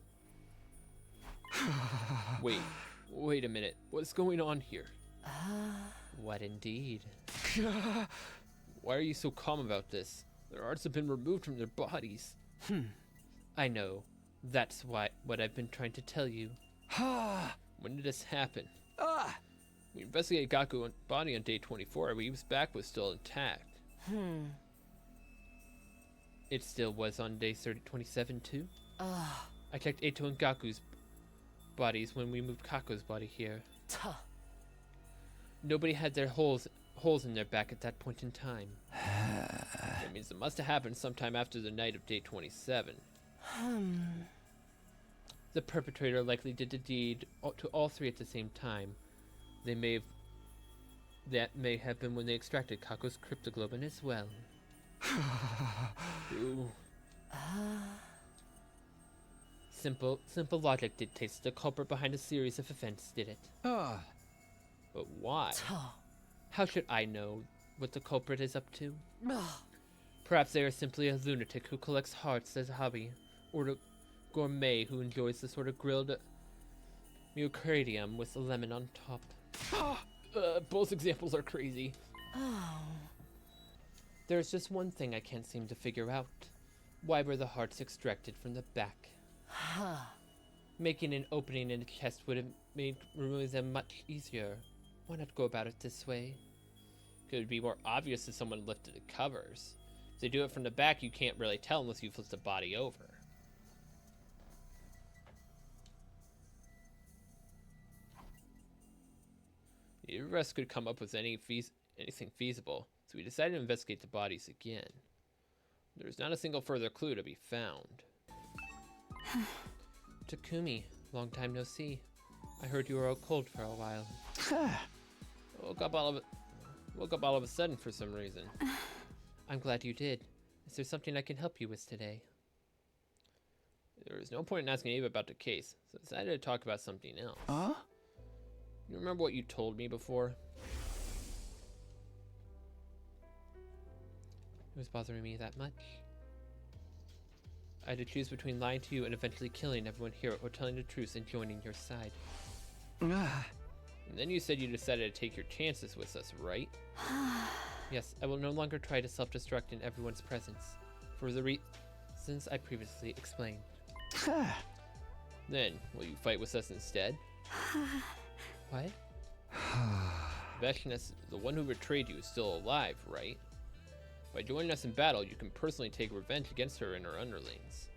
Wait a minute. What's going on here? What indeed? Why are you so calm about this? Their hearts have been removed from their bodies. I know. That's what I've been trying to tell you. When did this happen? We investigated Gaku's body on day 24. His back was still intact. It still was on day 27 too? I checked Eito and Gaku's bodies when we moved Kako's body here. Nobody had their holes in their back at that point in time. That means it must have happened sometime after the night of day 27. The perpetrator likely did the deed to all three at the same time. That may have been when they extracted Kako's cryptoglobin as well. Ooh. Simple logic dictates the culprit behind a series of events did it. But why? How should I know what the culprit is up to? Perhaps they are simply a lunatic who collects hearts as a hobby, or a gourmet who enjoys the sort of grilled myocardium with a lemon on top. Both examples are crazy. There's just one thing I can't seem to figure out. Why were the hearts extracted from the back? Making an opening in the chest would have made removing them much easier. Why not go about it this way? It would be more obvious if someone lifted the covers. If they do it from the back, you can't really tell unless you flip the body over. Neither of us could come up with anything feasible, so we decided to investigate the bodies again. There's not a single further clue to be found. Takumi, long time no see. I heard you were out cold for a while. Woke up all of a sudden for some reason. I'm glad you did. Is there something I can help you with today? There was no point in asking Eva about the case, so I decided to talk about something else. You remember what you told me before? It was bothering me that much. I had to choose between lying to you and eventually killing everyone here, or telling the truth and joining your side. And then you said you decided to take your chances with us, right? Yes, I will no longer try to self-destruct in everyone's presence, for the reasons I previously explained. Then, will you fight with us instead? What? Vashness, the one who betrayed you, is still alive, right? By joining us in battle, you can personally take revenge against her and her underlings.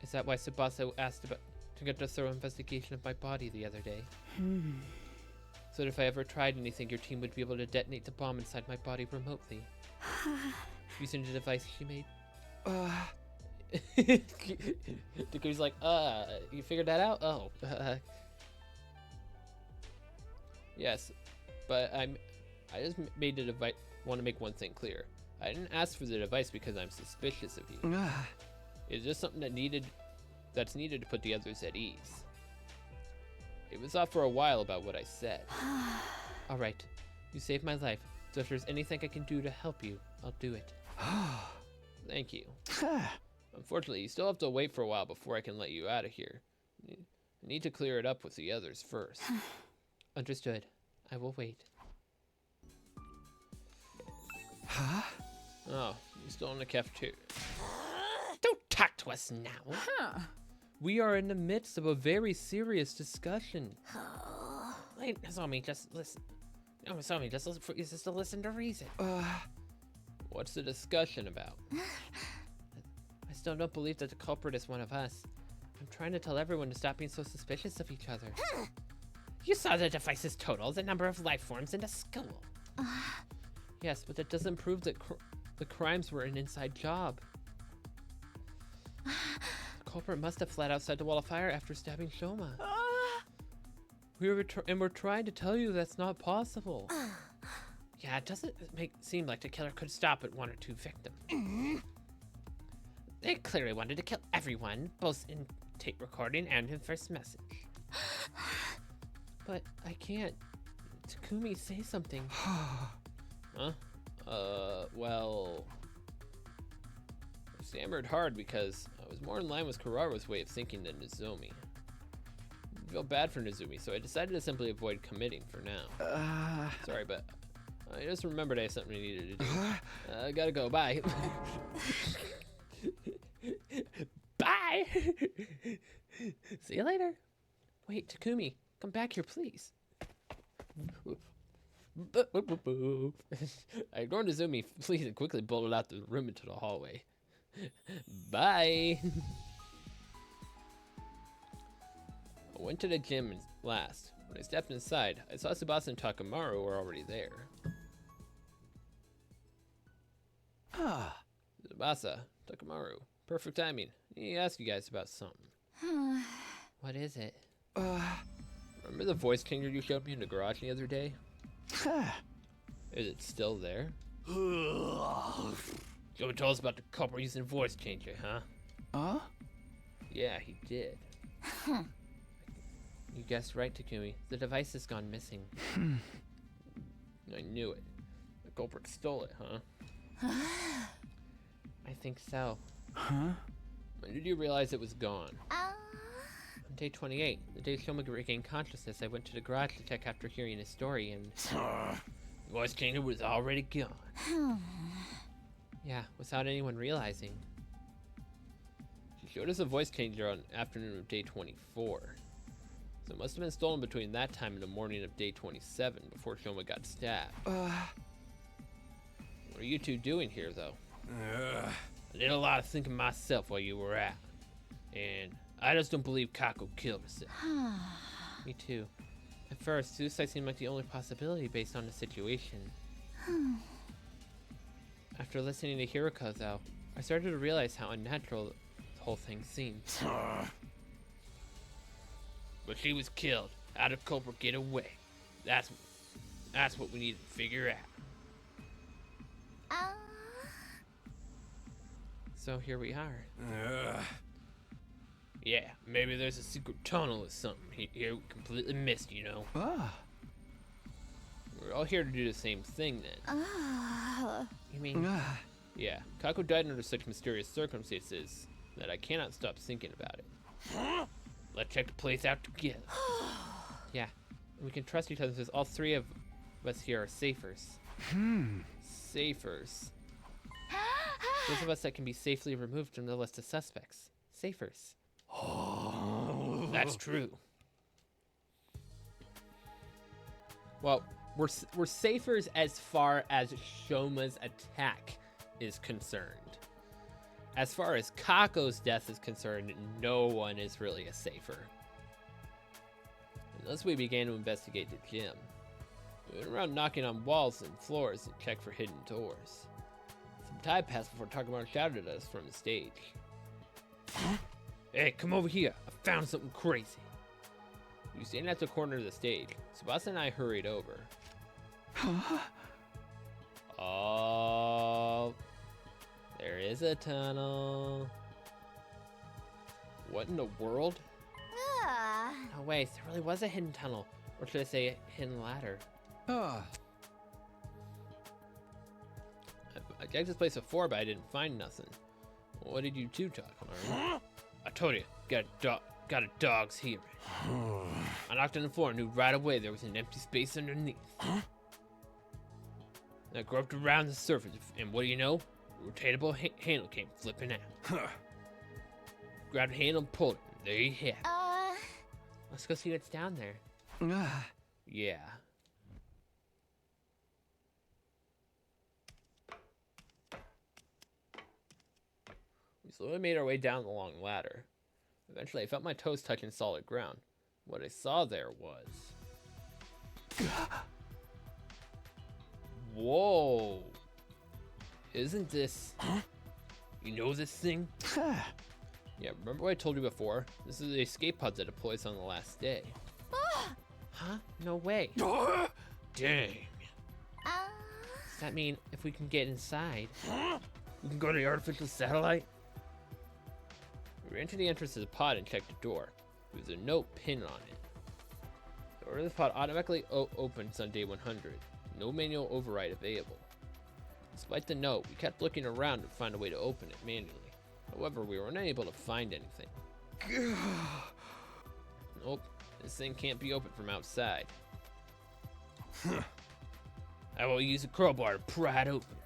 Is that why Tsubasa asked to get a thorough investigation of my body the other day? So that if I ever tried anything, your team would be able to detonate the bomb inside my body remotely. Using the device she made. Taku's like, you figured that out? Oh. Yes, but I just made the device. Want to make one thing clear. I didn't ask for the device because I'm suspicious of you. It's just something that's needed to put the others at ease. It was off for a while about what I said. All right, you saved my life, so if there's anything I can do to help you, I'll do it. Thank you. Unfortunately, you still have to wait for a while before I can let you out of here. I need to clear it up with the others first. Understood. I will wait. Oh, you're still in the cafeteria. Don't talk to us now. We are in the midst of a very serious discussion. Wait, Nozomi, just listen. No, Nozomi, just listen to reason. What's the discussion about? I still don't believe that the culprit is one of us. I'm trying to tell everyone to stop being so suspicious of each other. You saw the device's total, the number of life forms in the school. Yes, but that doesn't prove that the crimes were an inside job. The culprit must have fled outside the wall of fire after stabbing Shoma. We're trying to tell you that's not possible. Yeah, it doesn't seem like the killer could stop at one or two victims. They clearly wanted to kill everyone, both in tape recording and in first message. But I can't. Takumi, say something. Huh? Well... stammered hard because I was more in line with Kararo's way of thinking than Nozomi. I feel bad for Nozomi, so I decided to simply avoid committing for now. Sorry, but I just remembered I had something I needed to do. I gotta go, bye. Bye! See you later. Wait, Takumi, come back here, please. I ignored Nozomi, please, and quickly bolted out the room into the hallway. Bye! I went to the gym last. When I stepped inside, I saw Tsubasa and Takamaru were already there. Tsubasa, Takamaru, perfect timing. I need to ask you guys about something. What is it? Remember the voice changer you showed me in the garage the other day? Is it still there? Joe told us about the culprit using voice changer, huh? Yeah, he did. You guessed right, Takumi. The device has gone missing. I knew it. The culprit stole it, huh? I think so. When did you realize it was gone? On day 28, the day Shoma regained consciousness, I went to the garage to check after hearing his story, and the voice changer was already gone. Yeah, without anyone realizing. She showed us a voice changer on the afternoon of day 24. So it must have been stolen between that time and the morning of day 27 before Shoma got stabbed. What are you two doing here, though? I did a lot of thinking myself while you were out. And I just don't believe Kako killed herself. Me too. At first, suicide seemed like the only possibility based on the situation. After listening to Hiroko, though, I started to realize how unnatural the whole thing seemed. But she was killed. How did culprit get away? That's what we need to figure out. So here we are. Yeah, maybe there's a secret tunnel or something here we completely missed, you know. We're all here to do the same thing then. You mean? Yeah, Kako died under such mysterious circumstances that I cannot stop thinking about it. Let's check the place out together. Yeah, we can trust each other since all three of us here are safers. Safers. Those of us that can be safely removed from the list of suspects. Safers. That's true. Well, we're safers as far as Shoma's attack is concerned. As far as Kako's death is concerned, no one is really a safer. And thus we began to investigate the gym. We went around knocking on walls and floors and checked for hidden doors. Some time passed before Takamaru shouted at us from the stage. Hey, come over here. I found something crazy. We were standing at the corner of the stage. Tsubasa and I hurried over. Oh, there is a tunnel. What in the world? No way, there really was a hidden tunnel. Or should I say a hidden ladder? I checked this place before, but I didn't find nothing. What did you two talk about? I told you, got a dog's hearing. I knocked on the floor and knew right away there was an empty space underneath. And I groped around the surface, and what do you know? A rotatable handle came flipping out. Grabbed a handle and pulled it, and there you have it. Let's go see what's down there. Yeah. We slowly made our way down the long ladder. Eventually, I felt my toes touching solid ground. What I saw there was... Whoa! Isn't this... You know this thing? Yeah, remember what I told you before? This is the escape pod that deploys on the last day. Huh? No way. Dang. Does that mean if we can get inside, we can go to the artificial satellite? We ran to the entrance of the pod and checked the door. There was a note pinned on it. The door of the pod automatically opens on day 100. No manual override available. Despite the note, we kept looking around to find a way to open it manually. However, we were unable to find anything. Nope, this thing can't be opened from outside. I will use a crowbar to pry it open.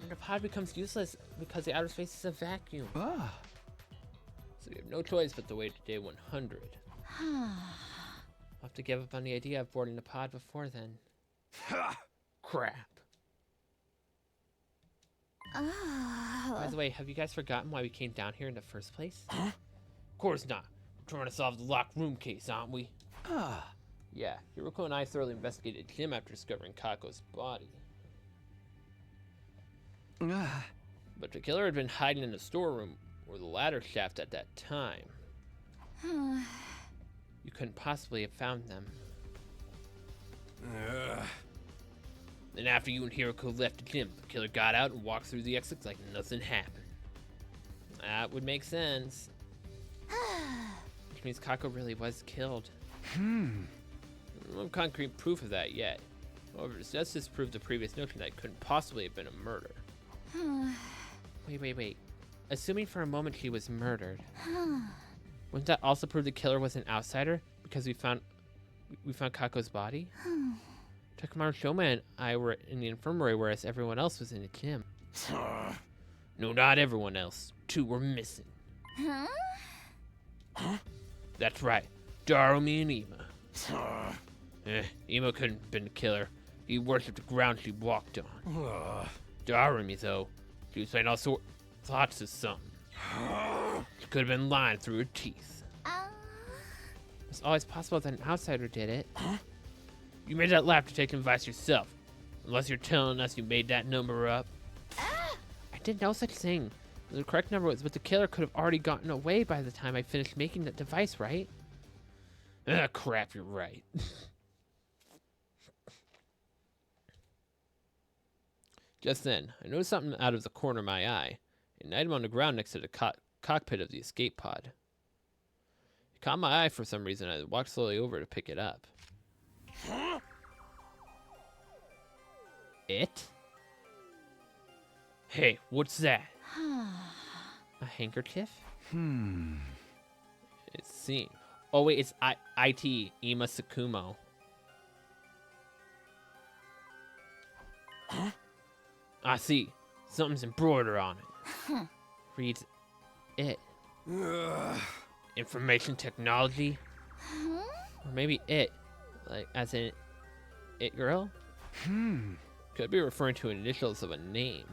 And the pod becomes useless because the outer space is a vacuum. So we have no choice but to wait to day 100. I'll have to give up on the idea of boarding the pod before then. Crap. By the way, have you guys forgotten why we came down here in the first place? Of course not. We're trying to solve the locked room case, aren't we? Yeah, Hiroko and I thoroughly investigated Jim after discovering Kako's body. But the killer had been hiding in the storeroom or the ladder shaft at that time. You couldn't possibly have found them. Then after you and Hiroko left the gym, the killer got out and walked through the exits like nothing happened. That would make sense. Which means Kako really was killed. No concrete proof of that yet. However, it does disprove the previous notion that it couldn't possibly have been a murder. Wait. Assuming for a moment she was murdered, wouldn't that also prove the killer was an outsider because we found Kako's body? Takamaru Shoma and I were in the infirmary, whereas everyone else was in the gym. No, not everyone else. 2 were missing. That's right, Darumi and Ima. Ima couldn't have been the killer. He worshipped the ground she walked on. Darumi, though, she was saying all sorts of something. She could have been lying through her teeth. It's always possible that an outsider did it. You made that lab detection device yourself. Unless you're telling us you made that number up. I did no such thing. The correct number was, but the killer could have already gotten away by the time I finished making the device, right? Crap, you're right. Just then, I noticed something out of the corner of my eye. An item on the ground next to the cockpit of the escape pod. It caught my eye for some reason. I walked slowly over to pick it up. It? Hey, what's that? A handkerchief? It's seen. Oh wait, it's IT Ima Sakumo. I see. Something's embroidered on it. Reads it. Information technology? Or maybe it. Like, as in it girl? Could be referring to initials of a name.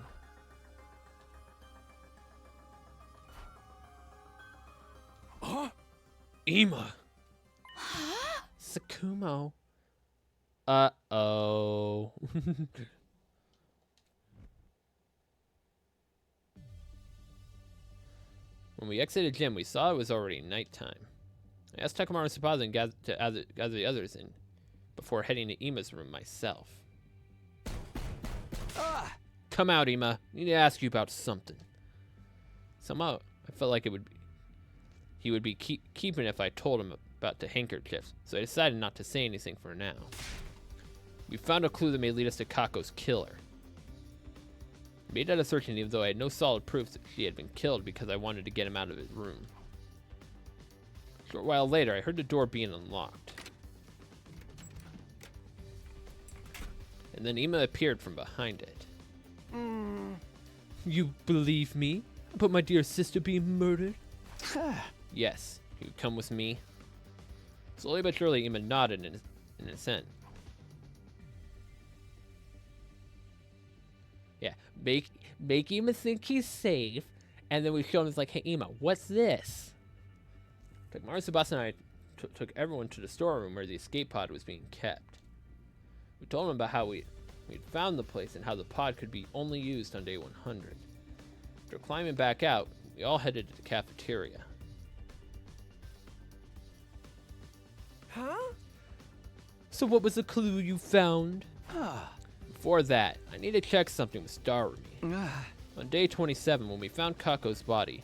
Ima. Sakumo. Uh-oh. When we exited gym, we saw it was already nighttime. I asked Takamaru and Tsubasa to gather the others in before heading to Ima's room myself. Come out, Ima. I need to ask you about something. Somehow, I felt like he would be keeping if I told him about the handkerchiefs, so I decided not to say anything for now. We found a clue that may lead us to Kako's killer. I made that assertion even though I had no solid proof that she had been killed because I wanted to get him out of his room. A short while later, I heard the door being unlocked. And then Ima appeared from behind it. You believe me about my dear sister being murdered? Yes, you come with me. Slowly but surely, Ima nodded in assent. Yeah, make Ima think he's safe, and then we show him, it's like, hey Ima, what's this? Takamaru, Tsubasa, and I took everyone to the storeroom where the escape pod was being kept. We told him about how we'd found the place and how the pod could be only used on day 100. After climbing back out, we all headed to the cafeteria. Huh? So what was the clue you found? Before that, I need to check something with Darumi. On day 27, when we found Kako's body,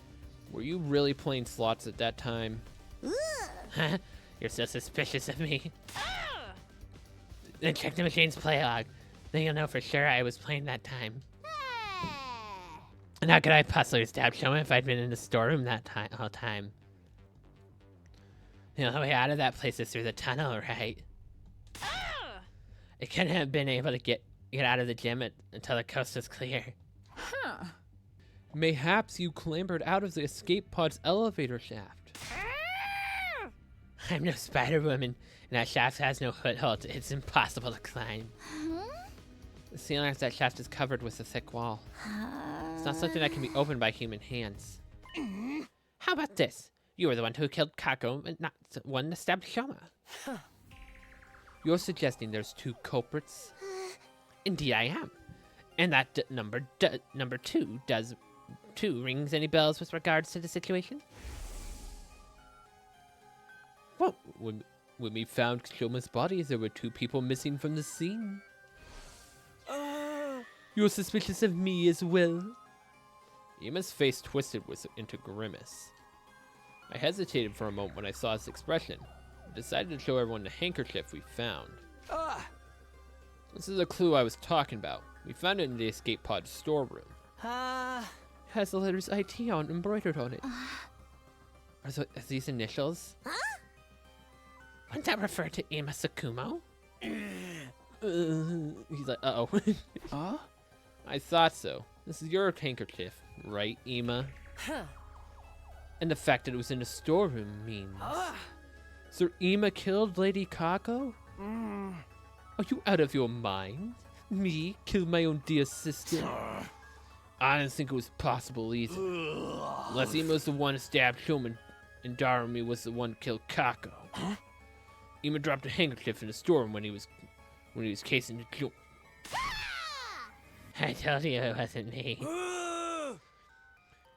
were you really playing slots at that time? You're so suspicious of me. Then check the machine's play log. Then you'll know for sure I was playing that time. And how could I possibly stab Shoma if I'd been in the storeroom that whole time? The only way out of that place is through the tunnel, right? It couldn't have been able to get out of the gym until the coast was clear. Huh. Mayhaps you clambered out of the escape pod's elevator shaft. I'm no Spider-Woman, and that shaft has no foothold. It's impossible to climb. The ceiling of that shaft is covered with a thick wall. It's not something that can be opened by human hands. How about this? You were the one who killed Kako, and not the one that stabbed Shoma. You're suggesting there's two culprits? Indeed I am. And that number two rings any bells with regards to the situation? Well, when we found Shoma's body, there were two people missing from the scene. You're suspicious of me as well? Ima's face twisted into grimace. I hesitated for a moment when I saw his expression. I decided to show everyone the handkerchief we found. This is the clue I was talking about. We found it in the escape pod storeroom. It has the letters IT embroidered on it. Are these initials? Huh? Wouldn't that refer to Ima Sakumo? He's like, uh-oh. Huh? I thought so. This is your handkerchief, right, Ima? And the fact that it was in the storeroom means... Sir Ima killed Lady Kako? Are you out of your mind? Me kill my own dear sister? I didn't think it was possible either. Unless Ima was the one who stabbed Shoma and Darumi was the one who killed Kako. Ima dropped a handkerchief in the storeroom when he was casing the joint. I told you it wasn't me.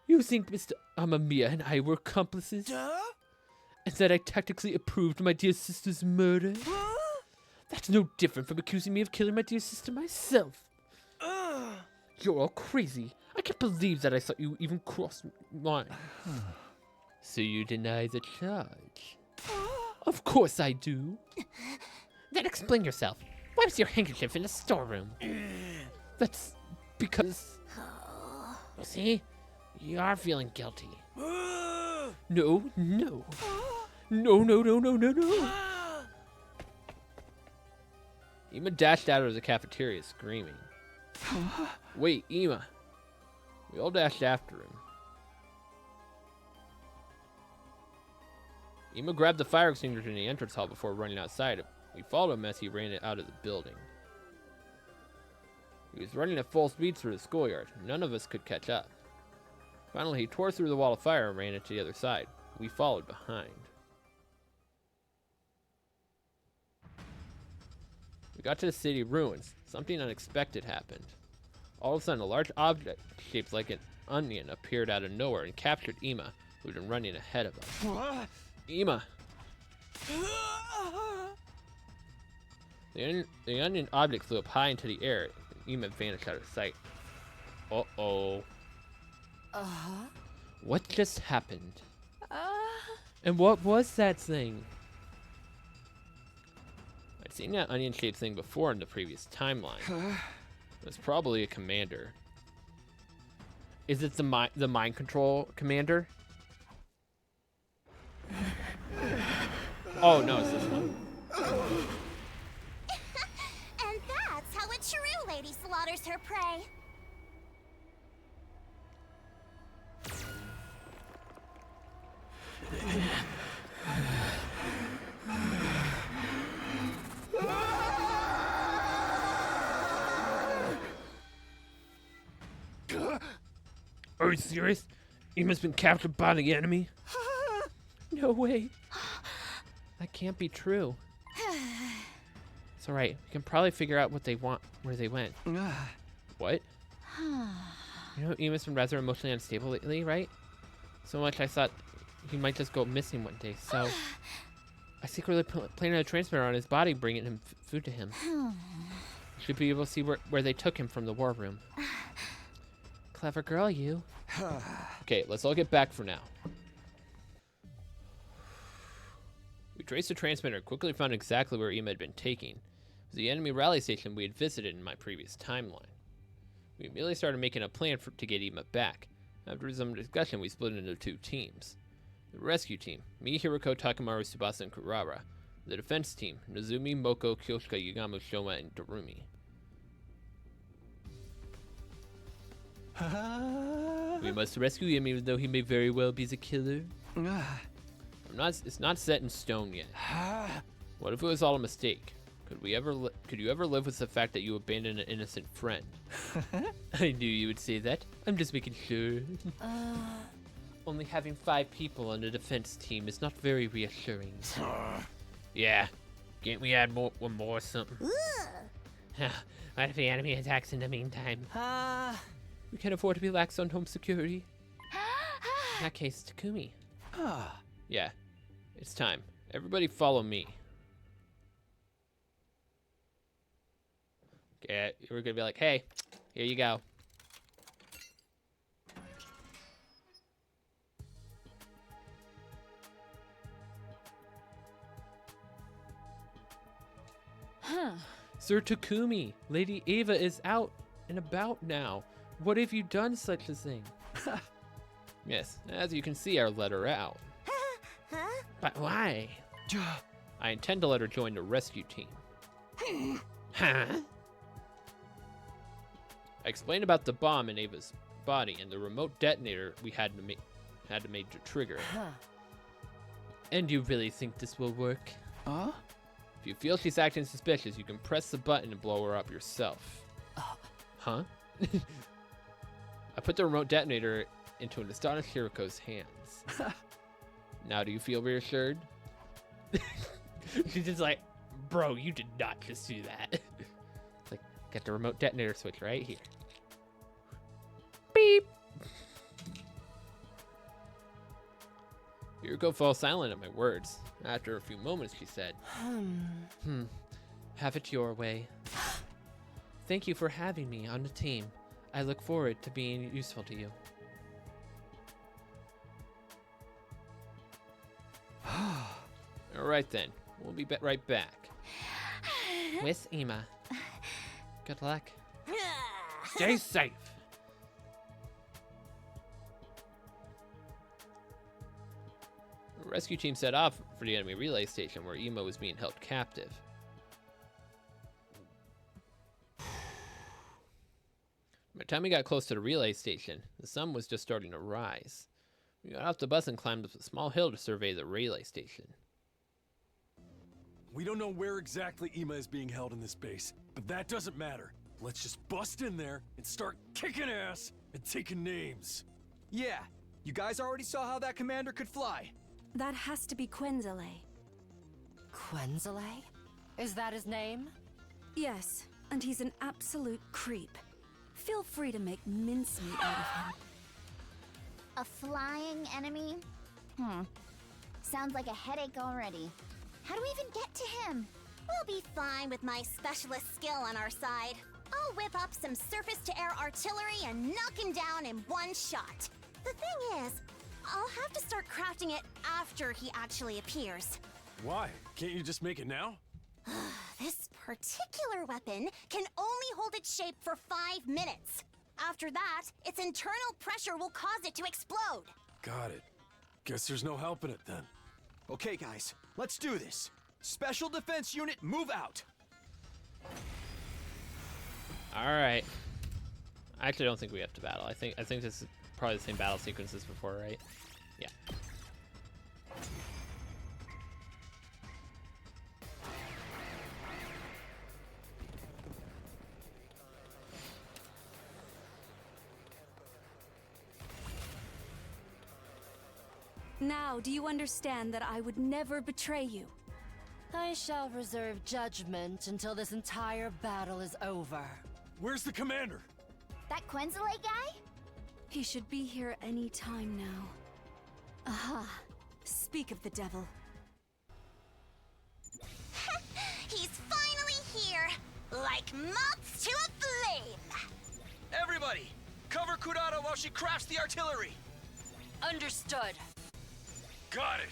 You think Mr. Amamiya and I were accomplices? And that I tactically approved my dear sister's murder? That's no different from accusing me of killing my dear sister myself. You're all crazy. I can't believe that I thought you even crossed mine. So you deny the charge? Of course I do. Then explain yourself. Why was your handkerchief in the storeroom? That's because... See? You are feeling guilty. No. No. Ima dashed out of the cafeteria screaming. Wait, Ima. We all dashed after him. Ima grabbed the fire extinguisher in the entrance hall before running outside. We followed him as he ran out of the building. He was running at full speed through the schoolyard. None of us could catch up. Finally, he tore through the wall of fire and ran into the other side. We followed behind. We got to the city ruins. Something unexpected happened. All of a sudden, a large object shaped like an onion appeared out of nowhere and captured Ima, who had been running ahead of us. Ima! The onion object flew up high into the air, and Ima vanished out of sight. Uh-oh. What just happened? And what was that thing? I'd seen that onion-shaped thing before in the previous timeline. It's probably a commander. Is it the mind control commander? Oh no, it's this one. And that's how a true lady slaughters her prey. Are you serious? Ima's been captured by the enemy? No way. That can't be true. It's alright. We can probably figure out what they want, where they went. What? You know, Ima's been rather emotionally unstable lately, right? So much I thought he might just go missing one day, so... I secretly planted a transmitter on his body, bringing him food to him. Should be able to see where they took him from the war room. Clever girl, you. Okay, let's all get back for now. We traced the transmitter and quickly found exactly where Ima had been taken. It was the enemy rally station we had visited in my previous timeline. We immediately started making a plan to get Ima back. After some discussion, we split into 2 teams. The rescue team, me, Hiroko, Takemaru, Tsubasa, and Kurara. The defense team, Nozumi, Moko, Kyoshika, Yagami, Shoma, and Darumi. We must rescue him even though he may very well be the killer. It's not set in stone yet. What if it was all a mistake? Could you ever live with the fact that you abandoned an innocent friend? I knew you would say that. I'm just making sure. Only having 5 people on the defense team is not very reassuring. Yeah. Can't we add one more or something? What if the enemy attacks in the meantime? We can't afford to be lax on home security. In that case, Takumi. Yeah. It's time. Everybody follow me. Okay, we're gonna be like, hey, here you go. Sir Takumi, Lady Eva is out and about now. What have you done such a thing? Yes, as you can see, I let her out. But why? I intend to let her join the rescue team. Huh? I explained about the bomb in Ava's body and the remote detonator we had to make to trigger it. And you really think this will work? If you feel she's acting suspicious, you can press the button and blow her up yourself. Huh? I put the remote detonator into an astonished Hiroko's hands. Now do you feel reassured? She's just like, bro, you did not just do that. It's like, got the remote detonator switch right here. Beep. Hiroko fell silent at my words. After a few moments, she said, have it your way. Thank you for having me on the team. I look forward to being useful to you. Alright then, we'll be right back. With Ima. Good luck. Stay safe. The rescue team set off for the enemy relay station where Ima was being held captive. By the time we got close to the relay station, the sun was just starting to rise. We got off the bus and climbed up a small hill to survey the relay station. We don't know where exactly Ima is being held in this base, but that doesn't matter. Let's just bust in there and start kicking ass and taking names. Yeah, you guys already saw how that commander could fly. That has to be Quenzele. Quenzele? Is that his name? Yes, and he's an absolute creep. Feel free to make mincemeat out of him. A flying enemy? Sounds like a headache already. How do we even get to him? We'll be fine with my specialist skill on our side. I'll whip up some surface-to-air artillery and knock him down in one shot. The thing is, I'll have to start crafting it after he actually appears. Why? Can't you just make it now? This particular weapon can only hold its shape for 5 minutes. After that, its internal pressure will cause it to explode. Got it. Guess there's no helping it then. Okay, guys, let's do this. Special Defense Unit, move out. All right. I actually don't think we have to battle. I think this is probably the same battle sequence as before, right? Yeah. Now, do you understand that I would never betray you? I shall reserve judgment until this entire battle is over. Where's the commander? That Quenzele guy? He should be here any time now. Aha. Speak of the devil. He's finally here! Like moths to a flame! Everybody, cover Kurata while she crafts the artillery. Understood. Got it!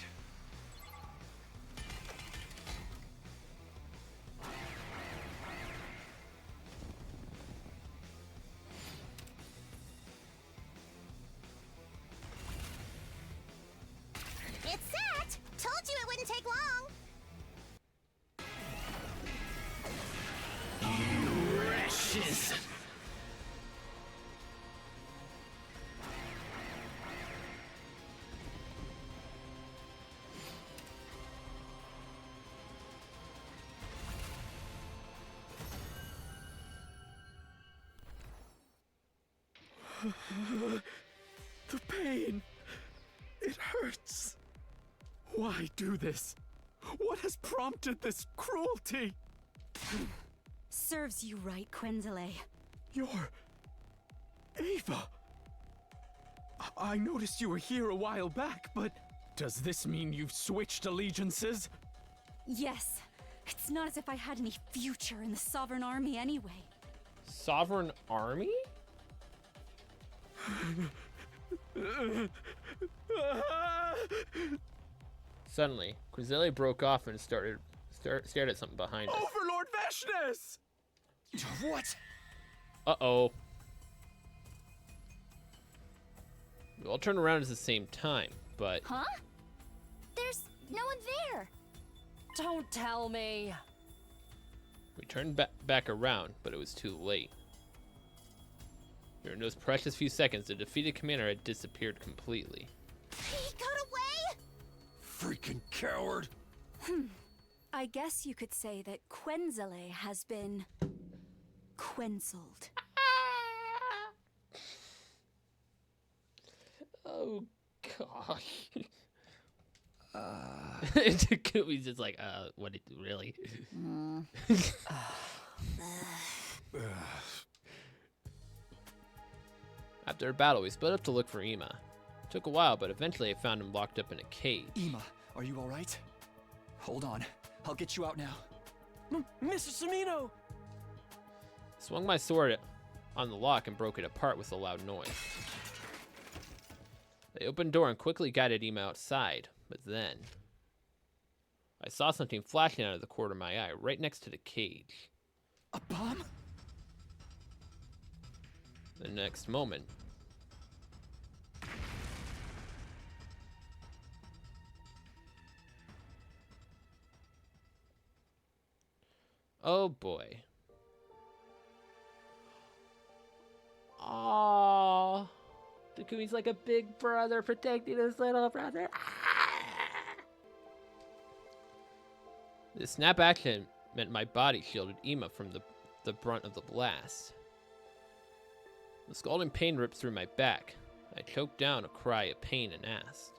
The pain. It hurts. Why do this? What has prompted this cruelty? Serves you right, Quenzele. You're... Ava. I noticed you were here a while back, but does this mean you've switched allegiances? Yes. It's not as if I had any future in the Sovereign Army anyway. Sovereign Army? Suddenly, Quinzele broke off and stared at something behind us. Overlord Vashnes! What? Uh-oh. We all turned around at the same time, but... Huh? There's no one there. Don't tell me. We turned back around, but it was too late. During those precious few seconds, the defeated commander had disappeared completely. He got away? Freaking coward! I guess you could say that Quenzele has been... quenzled. Oh, gosh. He's just like, what did you really? After a battle, we split up to look for Ima. It took a while, but eventually I found him locked up in a cage. Ima, are you all right? Hold on. I'll get you out now. Mr. Samino! Swung my sword on the lock and broke it apart with a loud noise. I opened the door and quickly guided Ima outside, but then... I saw something flashing out of the corner of my eye, right next to the cage. A bomb? The next moment... Oh boy. Aww. Takumi's like a big brother protecting his little brother. The snap action meant my body shielded Ima from the brunt of the blast. The scalding pain ripped through my back. I choked down a cry of pain and asked,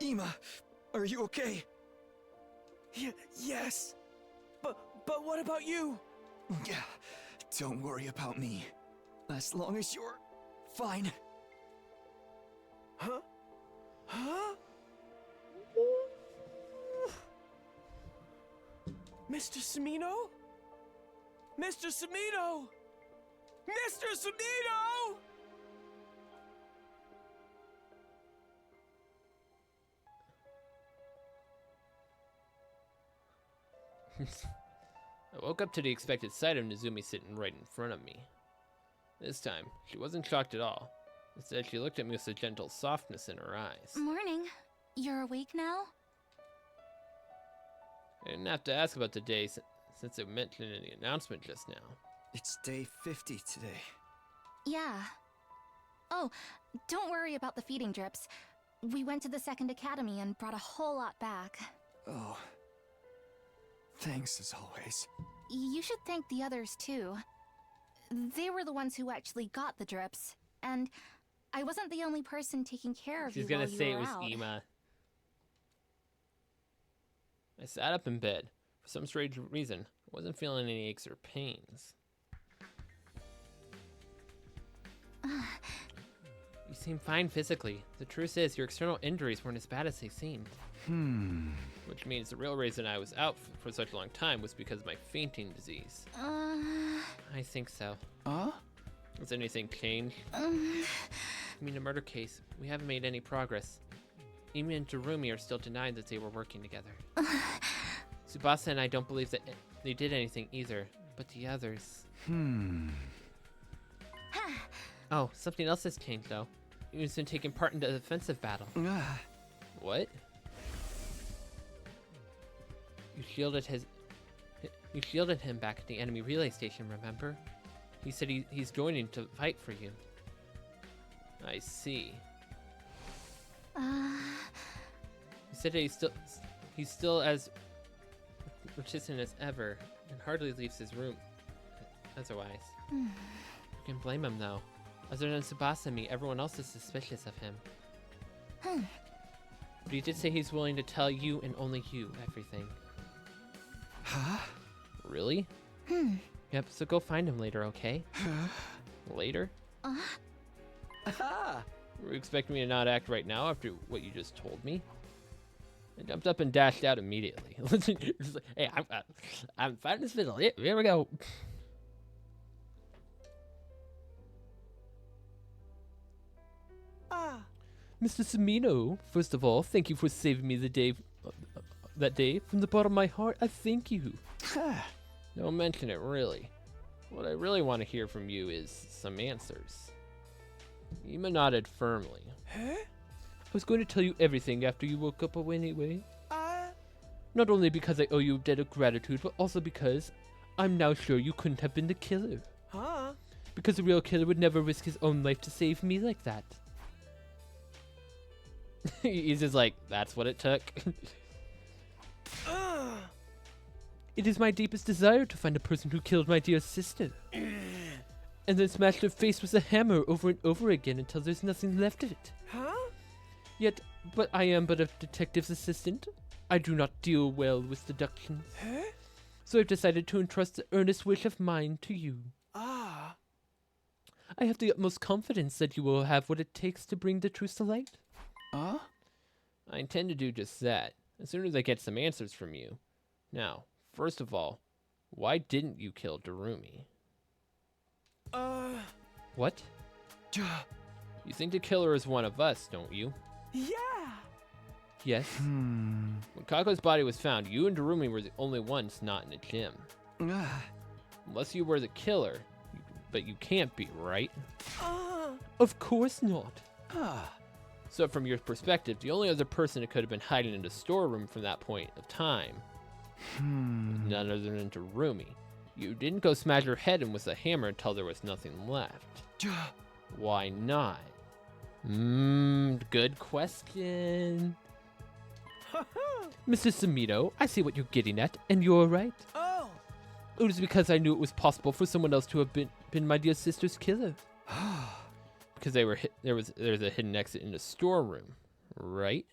Ima, are you okay? Yes. But what about you? Yeah, don't worry about me. As long as you're fine. Huh? Mr. Samino? Mr. Samino! Mr. Samino! I woke up to the expected sight of Nozumi sitting right in front of me. This time, she wasn't shocked at all. Instead, she looked at me with a gentle softness in her eyes. Morning. You're awake now? I didn't have to ask about the day since it mentioned in the announcement just now. It's day 50 today. Yeah. Oh, don't worry about the feeding drips. We went to the second academy and brought a whole lot back. Oh. Thanks as always. You should thank the others too. They were the ones who actually got the drips, and I wasn't the only person taking care of you while you were out. She's gonna say it was Ima. I sat up in bed. For some strange reason, I wasn't feeling any aches or pains. You seem fine physically. The truth is, your external injuries weren't as bad as they seemed. Which means the real reason I was out for such a long time was because of my fainting disease. I think so. Has anything changed? I mean, a murder case. We haven't made any progress. Imi and Jarumi are still denying that they were working together. Tsubasa and I don't believe that they did anything either, but the others... Oh, something else has changed though. Imi's been taking part in the defensive battle. What? You shielded him back at the enemy relay station, remember? He said he's joining to fight for you. I see. He said that he's still as reticent as ever and hardly leaves his room otherwise. You can blame him though. Other than Tsubasa and me, everyone else is suspicious of him. But he did say he's willing to tell you and only you everything. Huh? Really? Yep, so go find him later, okay? Later? Aha! Were you expecting me to not act right now after what you just told me? I jumped up and dashed out immediately. Just like, hey, I'm fighting this fiddle. Here we go. Mr. Samino, first of all, thank you for saving me that day. From the bottom of my heart, I thank you. Don't mention it, really. What I really want to hear from you is some answers. Ima nodded firmly. I was going to tell you everything after you woke up anyway. Not only because I owe you a debt of gratitude, but also because I'm now sure you couldn't have been the killer. Because a real killer would never risk his own life to save me like that. He's just like, that's what it took. It is my deepest desire to find the person who killed my dear sister. And then smashed her face with a hammer over and over again until there's nothing left of it. But I am but a detective's assistant. I do not deal well with deductions. So I've decided to entrust the earnest wish of mine to you. I have the utmost confidence that you will have what it takes to bring the truth to light. I intend to do just that, as soon as I get some answers from you. Now, first of all, why didn't you kill Darumi? What? You think the killer is one of us, don't you? Yes. When Kako's body was found, you and Darumi were the only ones not in the gym. Unless you were the killer, but you can't be, right? Of course not. So from your perspective, the only other person that could have been hiding in the storeroom from that point of time was none other than Darumi. You didn't go smash her head in with a hammer until there was nothing left. Why not? Good question. Mr. Samito, I see what you're getting at, and you're right. It was because I knew it was possible for someone else to have been my dear sister's killer. Because there's a hidden exit in the storeroom, right?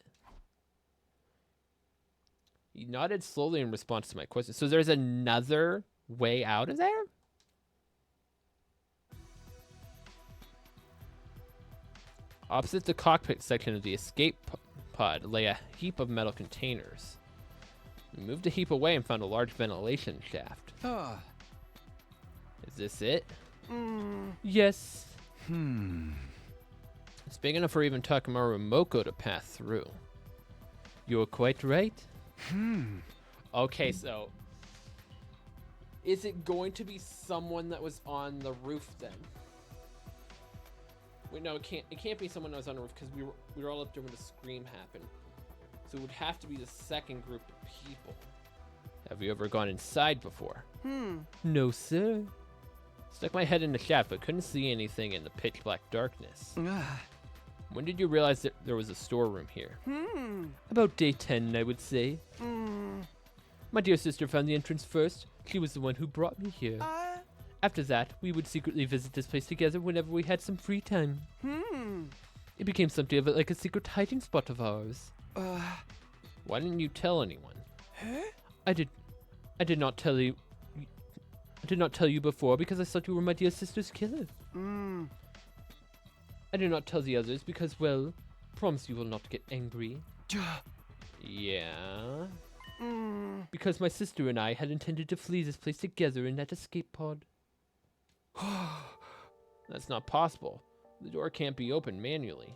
He nodded slowly in response to my question. So there's another way out of there? Opposite the cockpit section of the escape pod lay a heap of metal containers. We moved the heap away and found a large ventilation shaft. Is this it? Yes. It's big enough for even Takamaru Moko to pass through. You're quite right. Okay, so is it going to be someone that was on the roof then? Wait, no, it can't be someone that was on the roof because we were all up there when the scream happened. So it would have to be the second group of people. Have you ever gone inside before? No, sir. Stuck my head in the shaft, but couldn't see anything in the pitch black darkness. When did you realize that there was a storeroom here? About day 10, I would say. My dear sister found the entrance first. She was the one who brought me here. After that, we would secretly visit this place together whenever we had some free time. It became something of it like a secret hiding spot of ours. Why didn't you tell anyone? I did not tell you. I did not tell you before because I thought you were my dear sister's killer. I did not tell the others because, well, promise you will not get angry. Yeah? Because my sister and I had intended to flee this place together in that escape pod. That's not possible. The door can't be opened manually.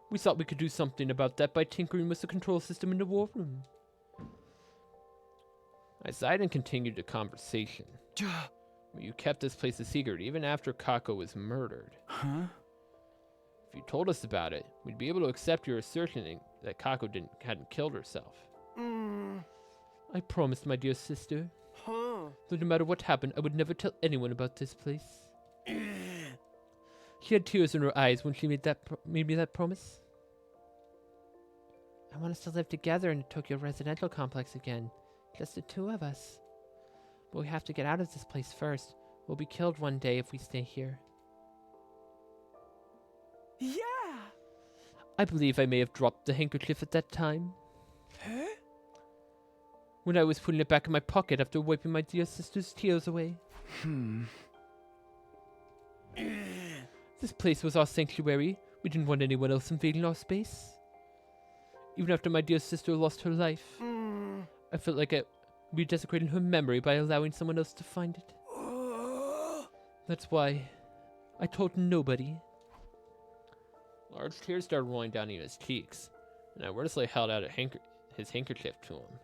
We thought we could do something about that by tinkering with the control system in the war room. I sighed and continued the conversation. You kept this place a secret even after Kako was murdered. If you told us about it, we'd be able to accept your assertion that Kako hadn't killed herself. I promised, my dear sister. Though no matter what happened, I would never tell anyone about this place. She had tears in her eyes when she made me that promise. I want us to live together in the Tokyo residential complex again. Just the two of us. But we have to get out of this place first. We'll be killed one day if we stay here. Yeah! I believe I may have dropped the handkerchief at that time. Huh? When I was putting it back in my pocket after wiping my dear sister's tears away. This place was our sanctuary. We didn't want anyone else invading our space. Even after my dear sister lost her life, I felt like we desecrated her memory by allowing someone else to find it. That's why I told nobody. Large tears started rolling down his cheeks, and I wordlessly held out his handkerchief to him.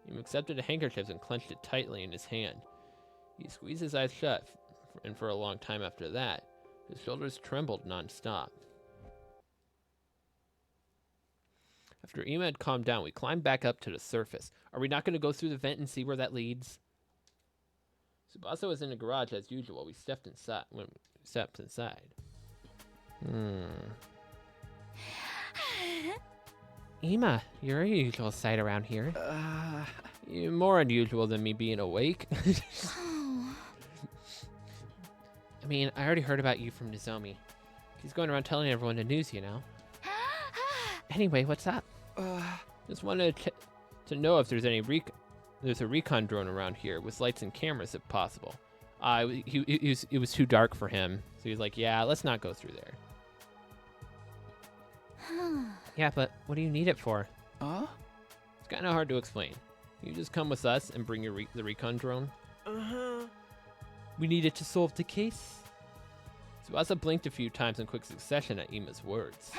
He accepted the handkerchief and clenched it tightly in his hand. He squeezed his eyes shut, and for a long time after that, his shoulders trembled non-stop. After Ima had calmed down, we climbed back up to the surface. Are we not going to go through the vent and see where that leads? Tsubasa was in the garage as usual. We stepped inside. Ima, you're a usual sight around here. You're more unusual than me being awake. I mean, I already heard about you from Nozomi. She's going around telling everyone the news, you know. Anyway, what's up? Just wanted to know if there's there's a recon drone around here with lights and cameras if possible. It was too dark for him, so he's like, yeah, let's not go through there. Yeah, but what do you need it for? It's kind of hard to explain. You just come with us and bring the recon drone. We need it to solve the case. Tsubasa blinked a few times in quick succession at Ima's words.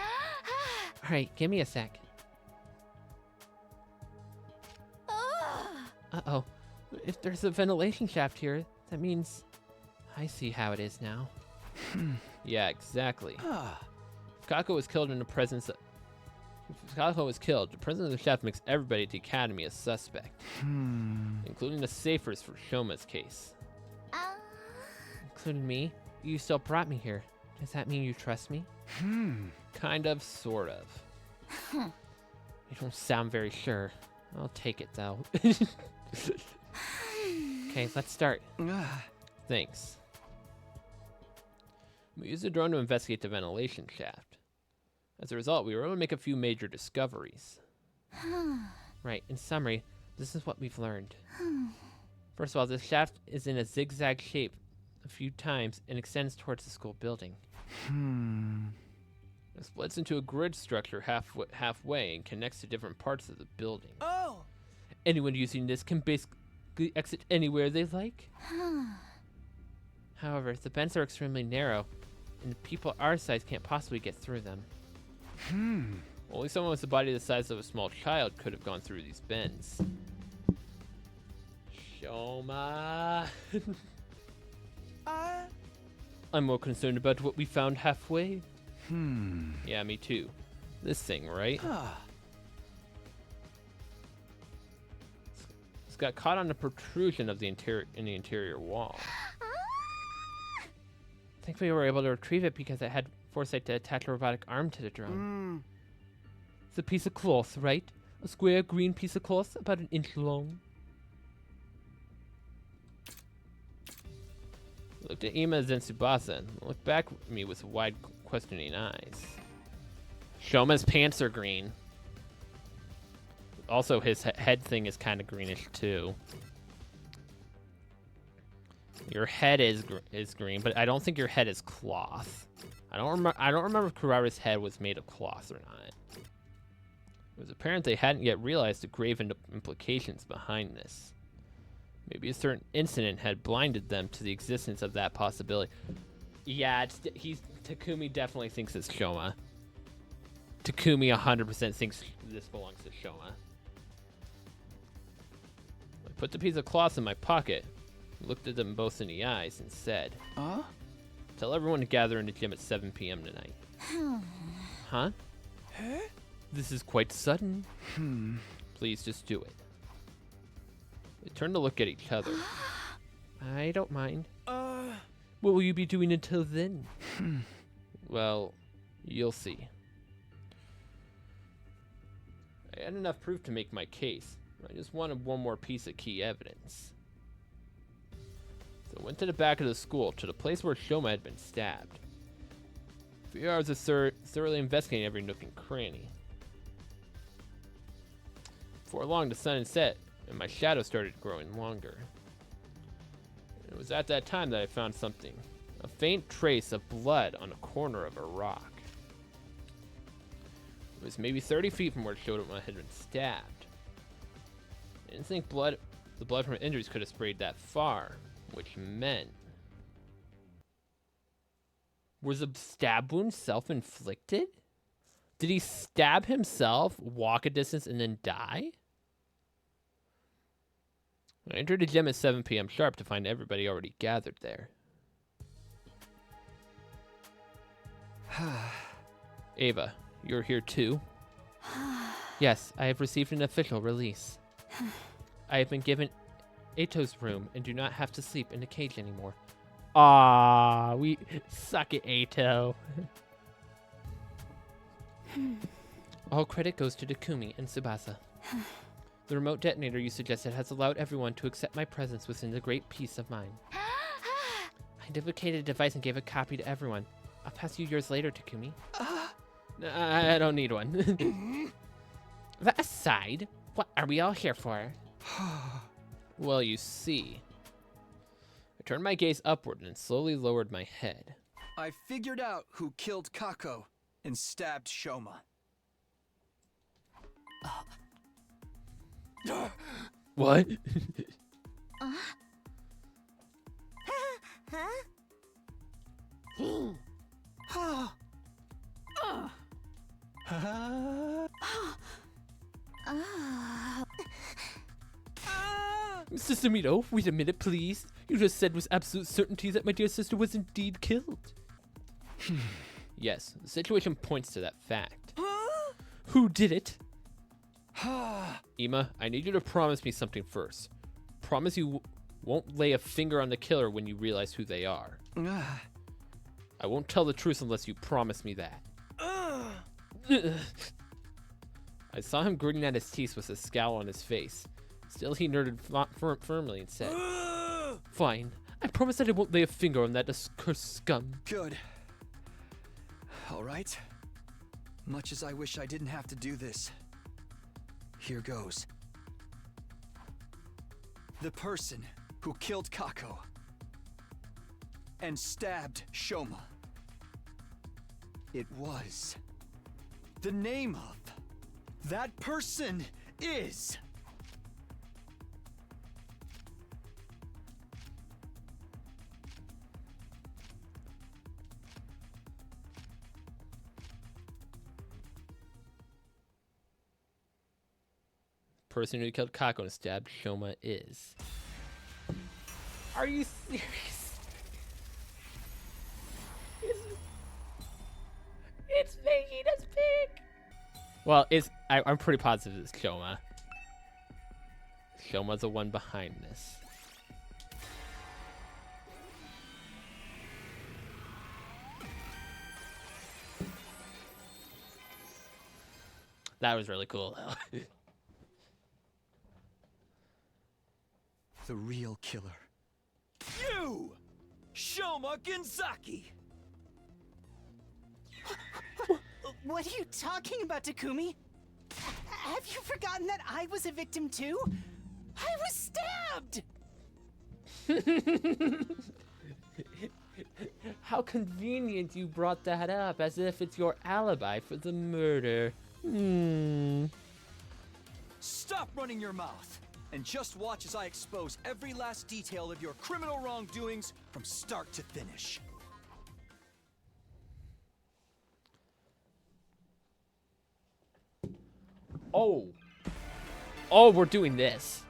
Alright, give me a sec. Uh-oh. If there's a ventilation shaft here, that means... I see how it is now. Yeah, exactly. If Kako was killed in the presence of... If Kako was killed, the presence of the shaft makes everybody at the Academy a suspect. Including the Safers for Shoma's case. Including me? You still brought me here. Does that mean you trust me? Kind of, sort of. You don't sound very sure. I'll take it, though. Okay, let's start. Thanks. We used the drone to investigate the ventilation shaft. As a result, we were able to make a few major discoveries. Right, in summary, this is what we've learned. First of all, this shaft is in a zigzag shape a few times and extends towards the school building. It splits into a grid structure halfway and connects to different parts of the building. Oh! Anyone using this can basically exit anywhere they like. However, the vents are extremely narrow, and people our size can't possibly get through them. Only someone with a body the size of a small child could have gone through these bends. Shoma. I'm more concerned about what we found halfway. Yeah, me too. This thing, right? It's got caught on the protrusion of the interior wall. Thankfully, we were able to retrieve it because it had foresight to attach a robotic arm to the drone. It's a piece of cloth, right? A square green piece of cloth, about 1 inch long. Looked at Ima and Tsubasa and looked back at me with wide, questioning eyes. Shoma's pants are green. Also, his head thing is kind of greenish too. Your head is green, but I don't think your head is cloth. I don't remember if Kurara's head was made of cloth or not. It was apparent they hadn't yet realized the grave implications behind this. Maybe a certain incident had blinded them to the existence of that possibility. Yeah, Takumi definitely thinks it's Shoma. Takumi 100% thinks this belongs to Shoma. I put the piece of cloth in my pocket, looked at them both in the eyes, and said, tell everyone to gather in the gym at 7 p.m. tonight. Huh? This is quite sudden. Please just do it. They turned to look at each other. I don't mind. What will you be doing until then? Well, you'll see. I had enough proof to make my case. I just wanted one more piece of key evidence. So I went to the back of the school, to the place where Shoma had been stabbed. For hours of thoroughly investigating every nook and cranny. Before long, the sun had set, and my shadow started growing longer. It was at that time that I found something. A faint trace of blood on a corner of a rock. It was maybe 30 feet from where it showed up when I had been stabbed. I didn't think the blood from injuries could have sprayed that far, which meant... Was the stab wound self-inflicted? Did he stab himself, walk a distance, and then die? I entered the gym at 7 p.m. sharp to find everybody already gathered there. Ava, you're here too? Yes, I have received an official release. I have been given Ato's room and do not have to sleep in the cage anymore. Ah, we suck it, Ato. All credit goes to Takumi and Tsubasa. The remote detonator you suggested has allowed everyone to accept my presence within the great peace of mind. I duplicated a device and gave a copy to everyone. I'll pass you yours later, Takumi. I don't need one. That aside, what are we all here for? Well, you see. I turned my gaze upward and slowly lowered my head. I figured out who killed Kako and stabbed Shoma. What? Mr. Samito, wait a minute, please. You just said with absolute certainty that my dear sister was indeed killed. Yes, the situation points to that fact. Who did it? Ima, I need you to promise me something first. Promise you won't lay a finger on the killer when you realize who they are. I won't tell the truth unless you promise me that. I saw him gritting at his teeth with a scowl on his face. Still, he nodded firmly and said, Fine. I promise that I won't lay a finger on that accursed scum. Good. All right. Much as I wish I didn't have to do this. Here goes. The person who killed Kako and stabbed Shoma. It was. The name of that person is... Person who killed Kako and stabbed Shoma is. Are you serious? It's making us big. Well, I'm pretty positive it's Shoma. Shoma's the one behind this. That was really cool. The real killer. You! Shoma Genzaki! What are you talking about, Takumi? Have you forgotten that I was a victim too? I was stabbed! How convenient you brought that up, as if it's your alibi for the murder. Stop running your mouth, and just watch as I expose every last detail of your criminal wrongdoings from start to finish. Oh, we're doing this.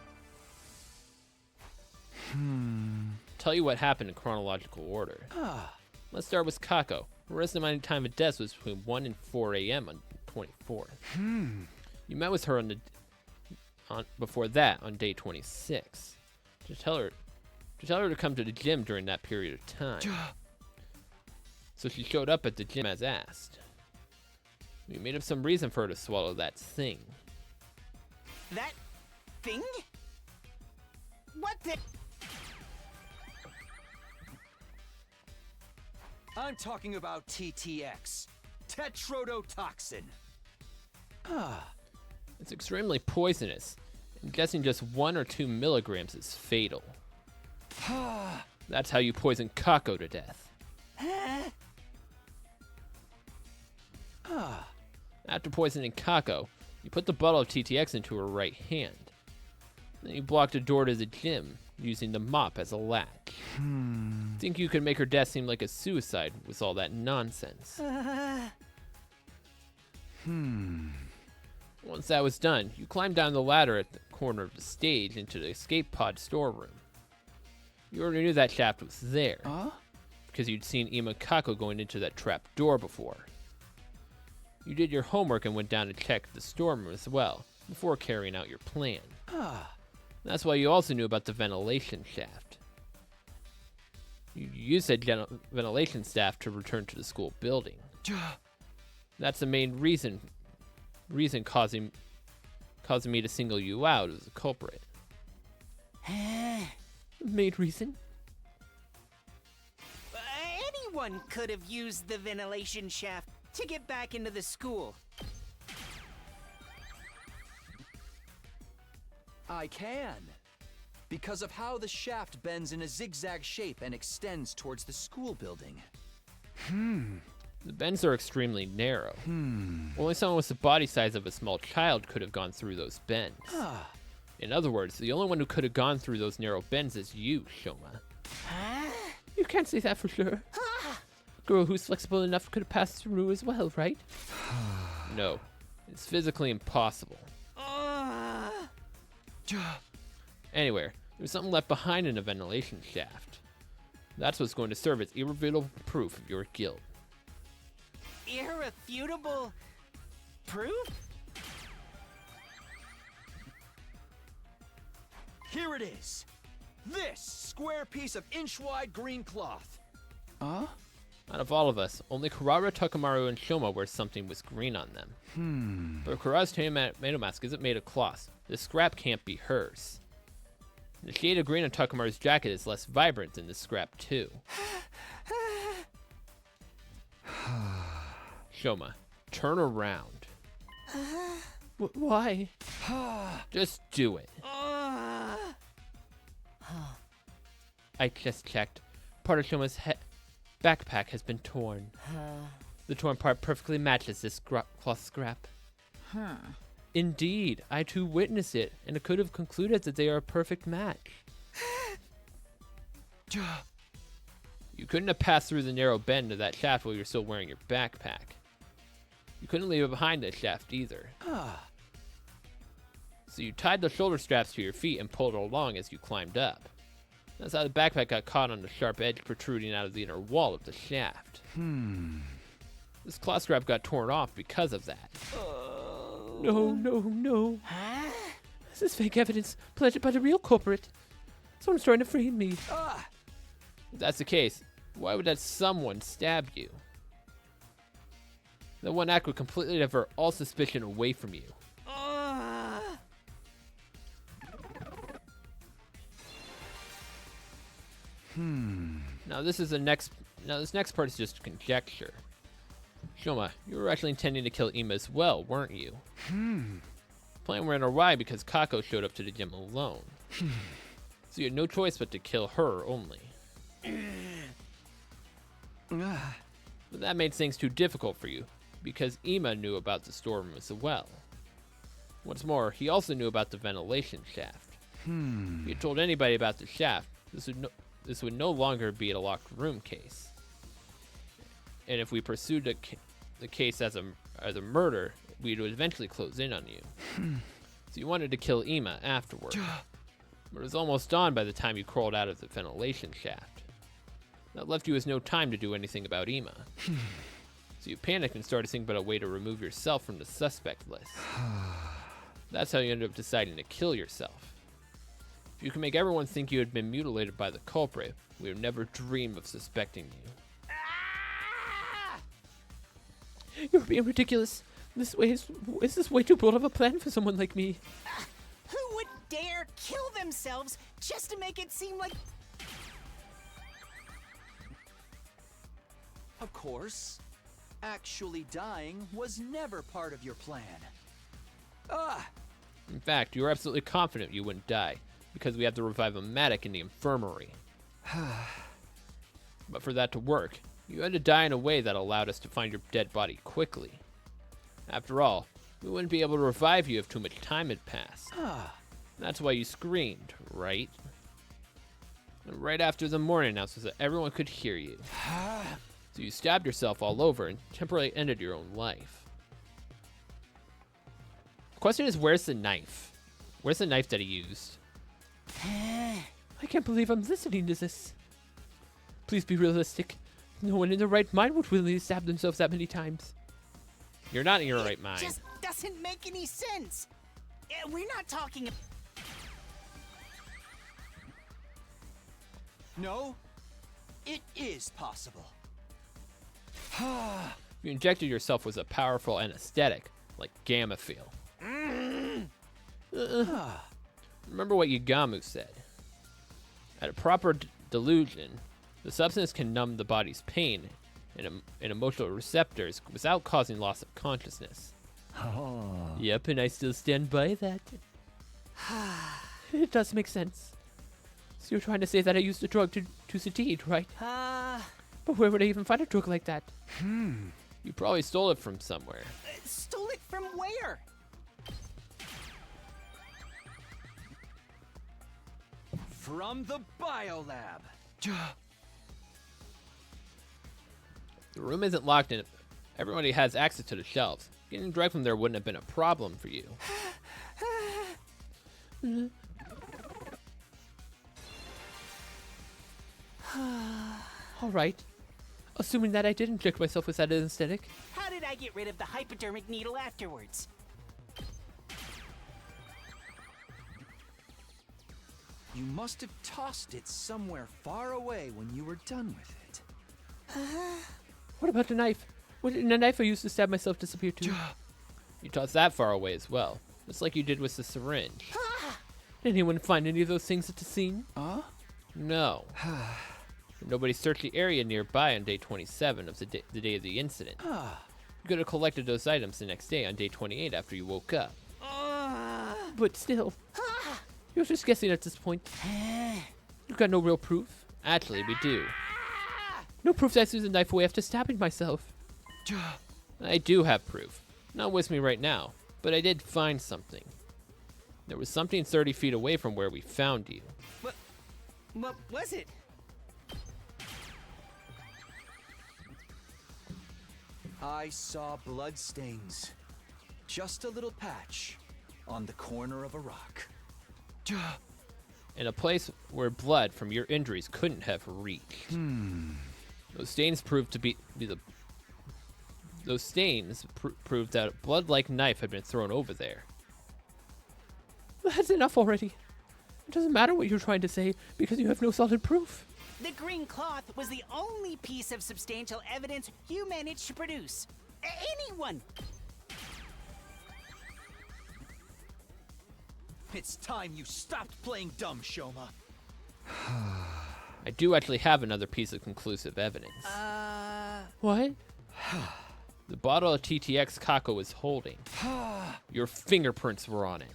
Tell you what happened in chronological order. Let's start with Kako. Her estimated time of death was between 1 and 4 a.m. on 24th. You met with her before that on day 26 to tell her to come to the gym during that period of time. So she showed up at the gym as asked. We made up some reason for her to swallow that thing. That thing? What the... I'm talking about TTX. Tetrodotoxin. It's extremely poisonous. I'm guessing just 1 or 2 milligrams is fatal. That's how you poison Kako to death. After poisoning Kako, you put the bottle of TTX into her right hand. Then you blocked a door to the gym, using the mop as a latch. Think you could make her death seem like a suicide with all that nonsense. Once that was done, you climbed down the ladder at the corner of the stage into the escape pod storeroom. You already knew that shaft was there, because you'd seen Ima and Kako going into that trap door before. You did your homework and went down to check the storeroom as well, before carrying out your plan. That's why you also knew about the ventilation shaft. You used that ventilation shaft to return to the school building. That's the main reason causing me to single you out as a culprit. Main reason? Anyone could have used the ventilation shaft to get back into the school. I can. Because of how the shaft bends in a zigzag shape and extends towards the school building. The bends are extremely narrow. Only someone with the body size of a small child could have gone through those bends. In other words, the only one who could have gone through those narrow bends is you, Shoma. You can't say that for sure. A girl who's flexible enough could have passed through as well, right? No, it's physically impossible. Anyway, there's something left behind in a ventilation shaft. That's what's going to serve as irrefutable proof of your guilt. Irrefutable proof? Here it is. This square piece of inch-wide green cloth. Out of all of us, only Kurara, Takamaru, and Shoma wear something with green on them. But Kurara's tomato mask isn't made of cloth. This scrap can't be hers. The shade of green on Takamaru's jacket is less vibrant than the scrap too. Shoma, turn around. Why? Just do it. I just checked. Part of Shoma's backpack has been torn. The torn part perfectly matches this cloth scrap. Indeed, I too witnessed it, and it could have concluded that they are a perfect match. You couldn't have passed through the narrow bend of that shaft while you're still wearing your backpack. You couldn't leave it behind that shaft either. So you tied the shoulder straps to your feet and pulled it along as you climbed up. That's how the backpack got caught on the sharp edge protruding out of the inner wall of the shaft. This cloth strap got torn off because of that. No. This is fake evidence pledged by the real culprit. Someone's trying to frame me. If that's the case, why would that someone stab you? That one act would completely divert all suspicion away from you. Now this next part is just conjecture. Shoma, you were actually intending to kill Ima as well, weren't you? Plan went awry because Kako showed up to the gym alone. So you had no choice but to kill her only. But that made things too difficult for you, because Ima knew about the storeroom as well. What's more, he also knew about the ventilation shaft. If he had told anybody about the shaft, this would no longer be a locked room case. And if we pursued the case as a murder, we would eventually close in on you. So you wanted to kill Ima afterward. But it was almost dawn by the time you crawled out of the ventilation shaft. That left you with no time to do anything about Ima. So you panicked and started thinking about a way to remove yourself from the suspect list. That's how you ended up deciding to kill yourself. If you can make everyone think you had been mutilated by the culprit, we would never dream of suspecting you. You're being ridiculous. Is this way too bold of a plan for someone like me? Who would dare kill themselves just to make it seem like... course. Actually dying was never part of your plan. In fact, you were absolutely confident you wouldn't die, because we had to revive a medic in the infirmary. But for that to work, you had to die in a way that allowed us to find your dead body quickly. After all, we wouldn't be able to revive you if too much time had passed. That's why you screamed, right? And right after the morning announcement so that everyone could hear you. So you stabbed yourself all over and temporarily ended your own life. The question is, where's the knife? Where's the knife that he used? I can't believe I'm listening to this. Please be realistic. No one in their right mind would willingly stab themselves that many times. You're not in your right mind. It just doesn't make any sense. We're not talking. No, it is possible. You injected yourself with a powerful anesthetic, like Gamma-Feel. Remember what Yagamu said. At a proper delusion, the substance can numb the body's pain and emotional receptors without causing loss of consciousness. Yep, and I still stand by that. It does make sense. So you're trying to say that I used a drug to sedate, right? But where would I even find a drug like that? You probably stole it from somewhere. Stole it from where? From the biolab. The room isn't locked and everybody has access to the shelves. Getting drugs from there wouldn't have been a problem for you. All right. Assuming that I did inject myself with that anesthetic. How did I get rid of the hypodermic needle afterwards? You must have tossed it somewhere far away when you were done with it. What about the knife? What did the knife I used to stab myself disappear too? You tossed that far away as well, just like you did with the syringe. Did anyone find any of those things at the scene? No. Nobody searched the area nearby on day 27 of the day of the incident. You could have collected those items the next day on day 28 after you woke up. But still, you're just guessing at this point. You've got no real proof. Actually, we do. No proof that I threw the knife away after stabbing myself. I do have proof. Not with me right now, but I did find something. There was something 30 feet away from where we found you. What was it? I saw bloodstains. Just a little patch on the corner of a rock. In a place where blood from your injuries couldn't have reached. Those stains proved to be the. Those stains proved that a blood-like knife had been thrown over there. That's enough already. It doesn't matter what you're trying to say because you have no solid proof. The green cloth was the only piece of substantial evidence you managed to produce. Anyone! It's time you stopped playing dumb, Shoma. I do actually have another piece of conclusive evidence. What? The bottle of TTX Kako was holding. Your fingerprints were on it.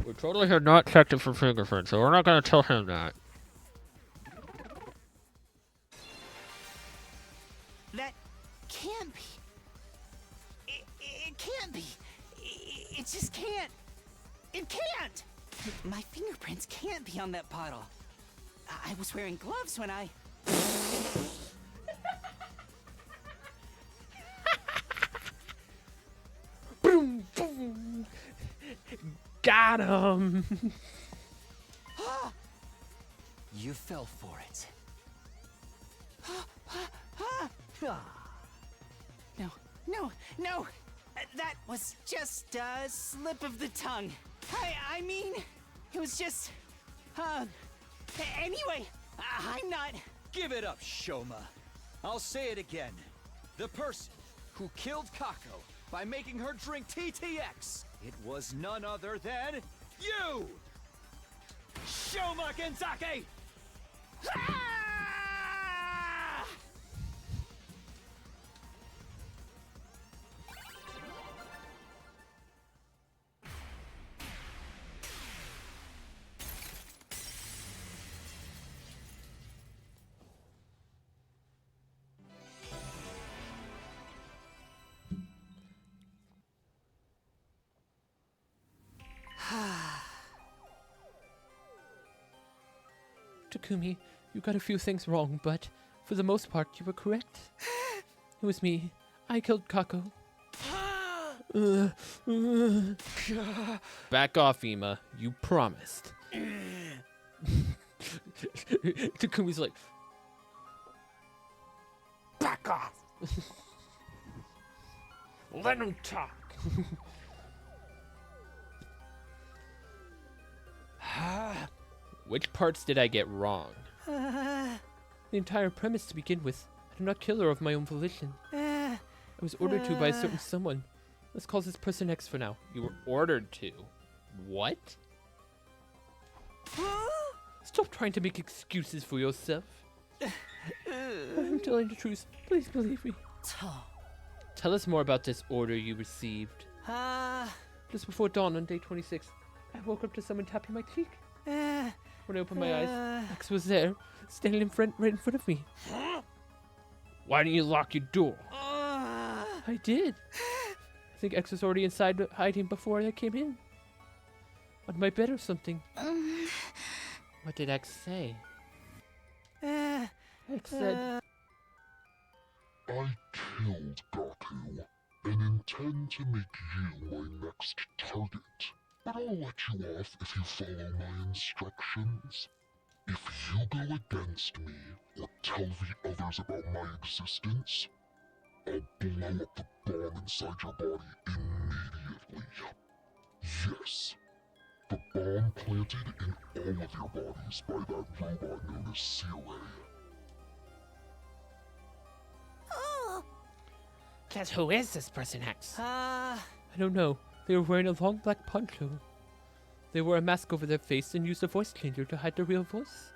We totally have not checked it for fingerprints, so we're not going to tell him that. That can't be. It can't be. It just can't. It can't! My fingerprints can't be on that bottle. I was wearing gloves when I... Boom, boom. Got him. You fell for it. No. That was just a slip of the tongue. I mean, it was just... Anyway, I'm not... Give it up, Shoma. I'll say it again. The person who killed Kako by making her drink TTX, it was none other than you! Shoma Genzake! Ah! Takumi, you got a few things wrong, but for the most part, you were correct. It was me. I killed Kako. Back off, Ima. You promised. Takumi's like, back off. Let him talk. Which parts did I get wrong? The entire premise to begin with. I did not kill her of my own volition. I was ordered to by a certain someone. Let's call this person X for now. You were ordered to. What? Stop trying to make excuses for yourself. I'm telling the truth. Please believe me. Tell us more about this order you received. Just before dawn on day 26, I woke up to someone tapping my cheek. When I opened my eyes, X was there, standing right in front of me. Why didn't you lock your door? I did. I think X was already inside hiding before I came in. On my bed or something. What did X say? X said, I killed Gaku and intend to make you my next target. But I'll let you off if you follow my instructions. If you go against me or tell the others about my existence, I'll blow up the bomb inside your body immediately. Yes, the bomb planted in all of your bodies by that robot known as Seaway. Just who is this person, X? I don't know. They were wearing a long black poncho. They wore a mask over their face and used a voice changer to hide their real voice.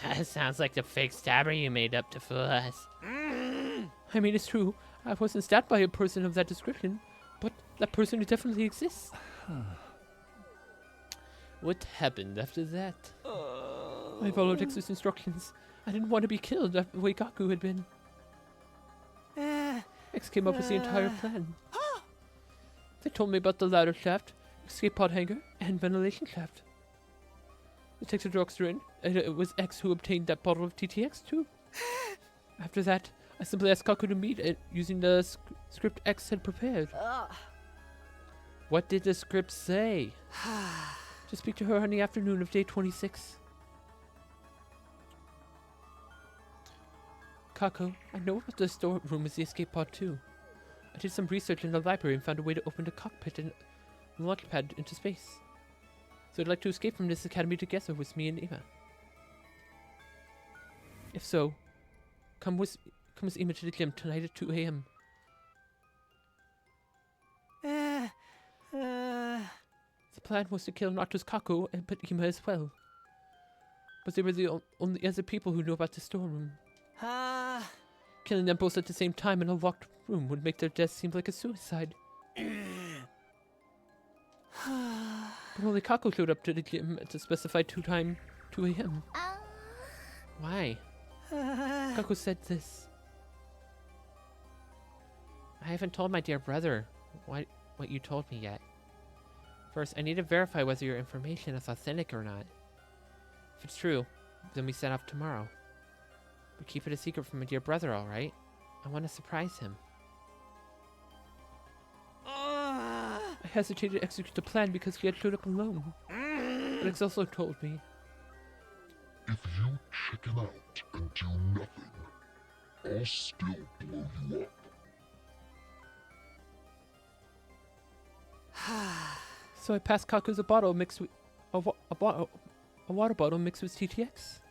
That sounds like the fake stabber you made up to fool us. I mean, it's true. I wasn't stabbed by a person of that description, but that person definitely exists. What happened after that? I followed X's instructions. I didn't want to be killed the way Gaku had been. X came up with the entire plan. They told me about the ladder shaft, escape pod hangar, and ventilation shaft. They took the drugstore in, and it was X who obtained that bottle of TTX too. After that, I simply asked Kaku to meet it using the script X had prepared. What did the script say? To speak to her on the afternoon of day 26. Kako, I know about the storeroom is the escape pod too. I did some research in the library and found a way to open the cockpit and launch pad into space. So I'd like to escape from this academy together with me and Ima. If so, come with Ima to the gym tonight at 2 a.m. The plan was to kill not just Kako, but Ima as well. But they were the only other people who knew about the storeroom. Killing them both at the same time in a locked room would make their death seem like a suicide. But only Kako showed up to the gym at the specified 2 a.m. Why? Kako said this. I haven't told my dear brother what you told me yet. First, I need to verify whether your information is authentic or not. If it's true, then we set off tomorrow. But keep it a secret from my dear brother, alright? I want to surprise him. I hesitated to execute the plan because he had showed up alone. But X also told me, if you chicken out and do nothing, I'll still blow you up. So I passed Kaku's a bottle mixed with a water bottle mixed with TTX.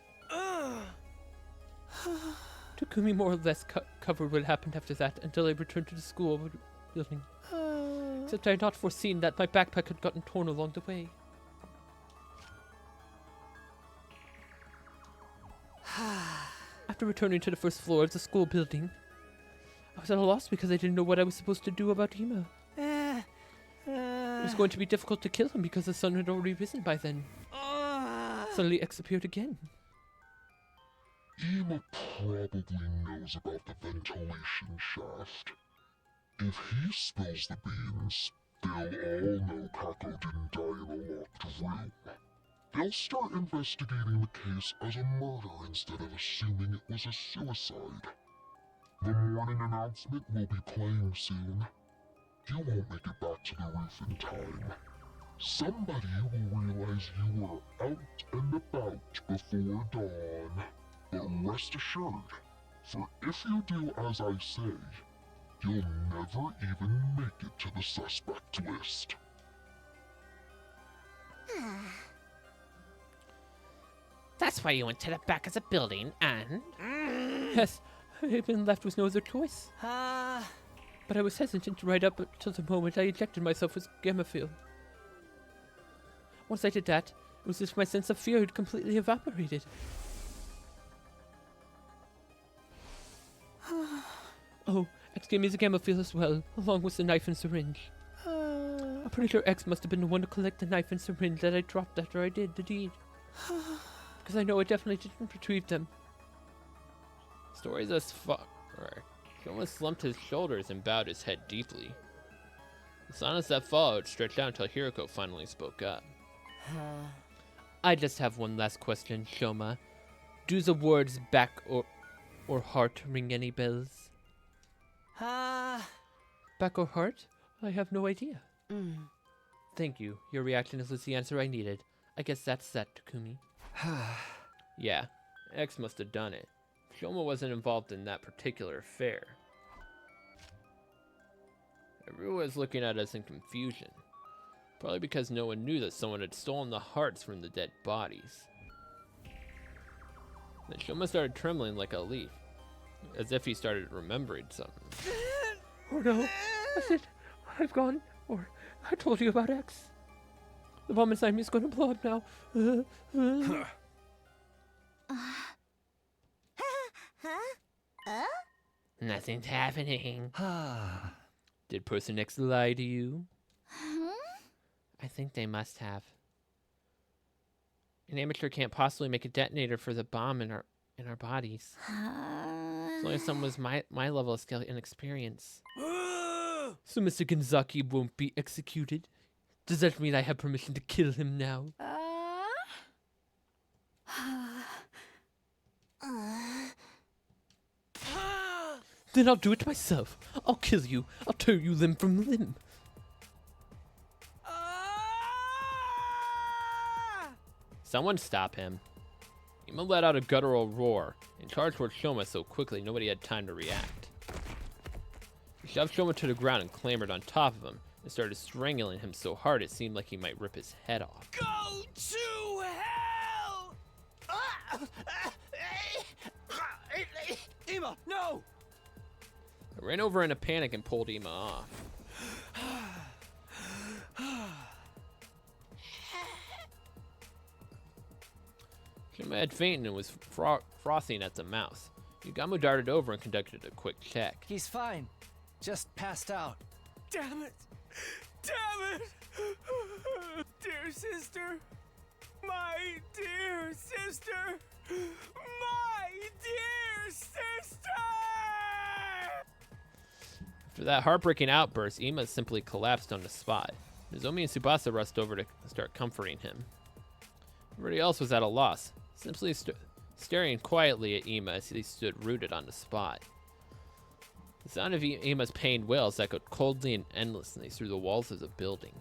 Takumi more or less covered what happened after that until I returned to the school building. Except I had not foreseen that my backpack had gotten torn along the way. After returning to the first floor of the school building, I was at a loss because I didn't know what I was supposed to do about Ima. It was going to be difficult to kill him because the sun had already risen by then. Suddenly X appeared again. Ima probably knows about the ventilation shaft. If he spills the beans, they'll all know Kako didn't die in a locked room. They'll start investigating the case as a murder instead of assuming it was a suicide. The morning announcement will be playing soon. You won't make it back to the roof in time. Somebody will realize you were out and about before dawn. But rest assured, for if you do as I say, you'll never even make it to the suspect list. That's why you went to the back of the building and... Yes, I've been left with no other choice. But I was hesitant right up until the moment I ejected myself with gamma field. Once I did that, it was as if my sense of fear had completely evaporated. Oh, X gave me the gamma field as well, along with the knife and syringe. I'm pretty sure X must have been the one to collect the knife and syringe that I dropped after I did the deed. Because I know I definitely didn't retrieve them. Stories as fuck. He almost slumped his shoulders and bowed his head deeply. The silence that followed stretched out until Hiroko finally spoke up. I just have one last question, Shoma. Do the words back or heart ring any bells? Back or heart? I have no idea. Thank you. Your reaction is the answer I needed. I guess that's that, Takumi. Yeah, X must have done it. Shoma wasn't involved in that particular affair. Everyone was looking at us in confusion. Probably because no one knew that someone had stolen the hearts from the dead bodies. Then Shoma started trembling like a leaf, as if he started remembering something. Oh no, I said, I've gone, or I told you about X. The bomb inside me is going to blow up now. Nothing's happening. Did Person X lie to you? I think they must have. An amateur can't possibly make a detonator for the bomb in our bodies. As long as someone was my level of skill and experience. So Mr. Gonzaki won't be executed? Does that mean I have permission to kill him now? Then I'll do it myself. I'll kill you. I'll tear you limb from limb. Someone stop him. Ima let out a guttural roar and charged towards Shoma so quickly nobody had time to react. He shoved Shoma to the ground and clambered on top of him and started strangling him so hard it seemed like he might rip his head off. Go to hell! Ima, no! I ran over in a panic and pulled Ima off. Shoma had fainted and was frothing at the mouth. Yugamu darted over and conducted a quick check. He's fine. Just passed out. Damn it! Damn it! Dear sister! My dear sister! My dear sister! After that heartbreaking outburst, Ima simply collapsed on the spot. Nozomi and Tsubasa rushed over to start comforting him. Everybody else was at a loss, simply staring quietly at Ima as he stood rooted on the spot. The sound of Ima's pained wails echoed coldly and endlessly through the walls of the building.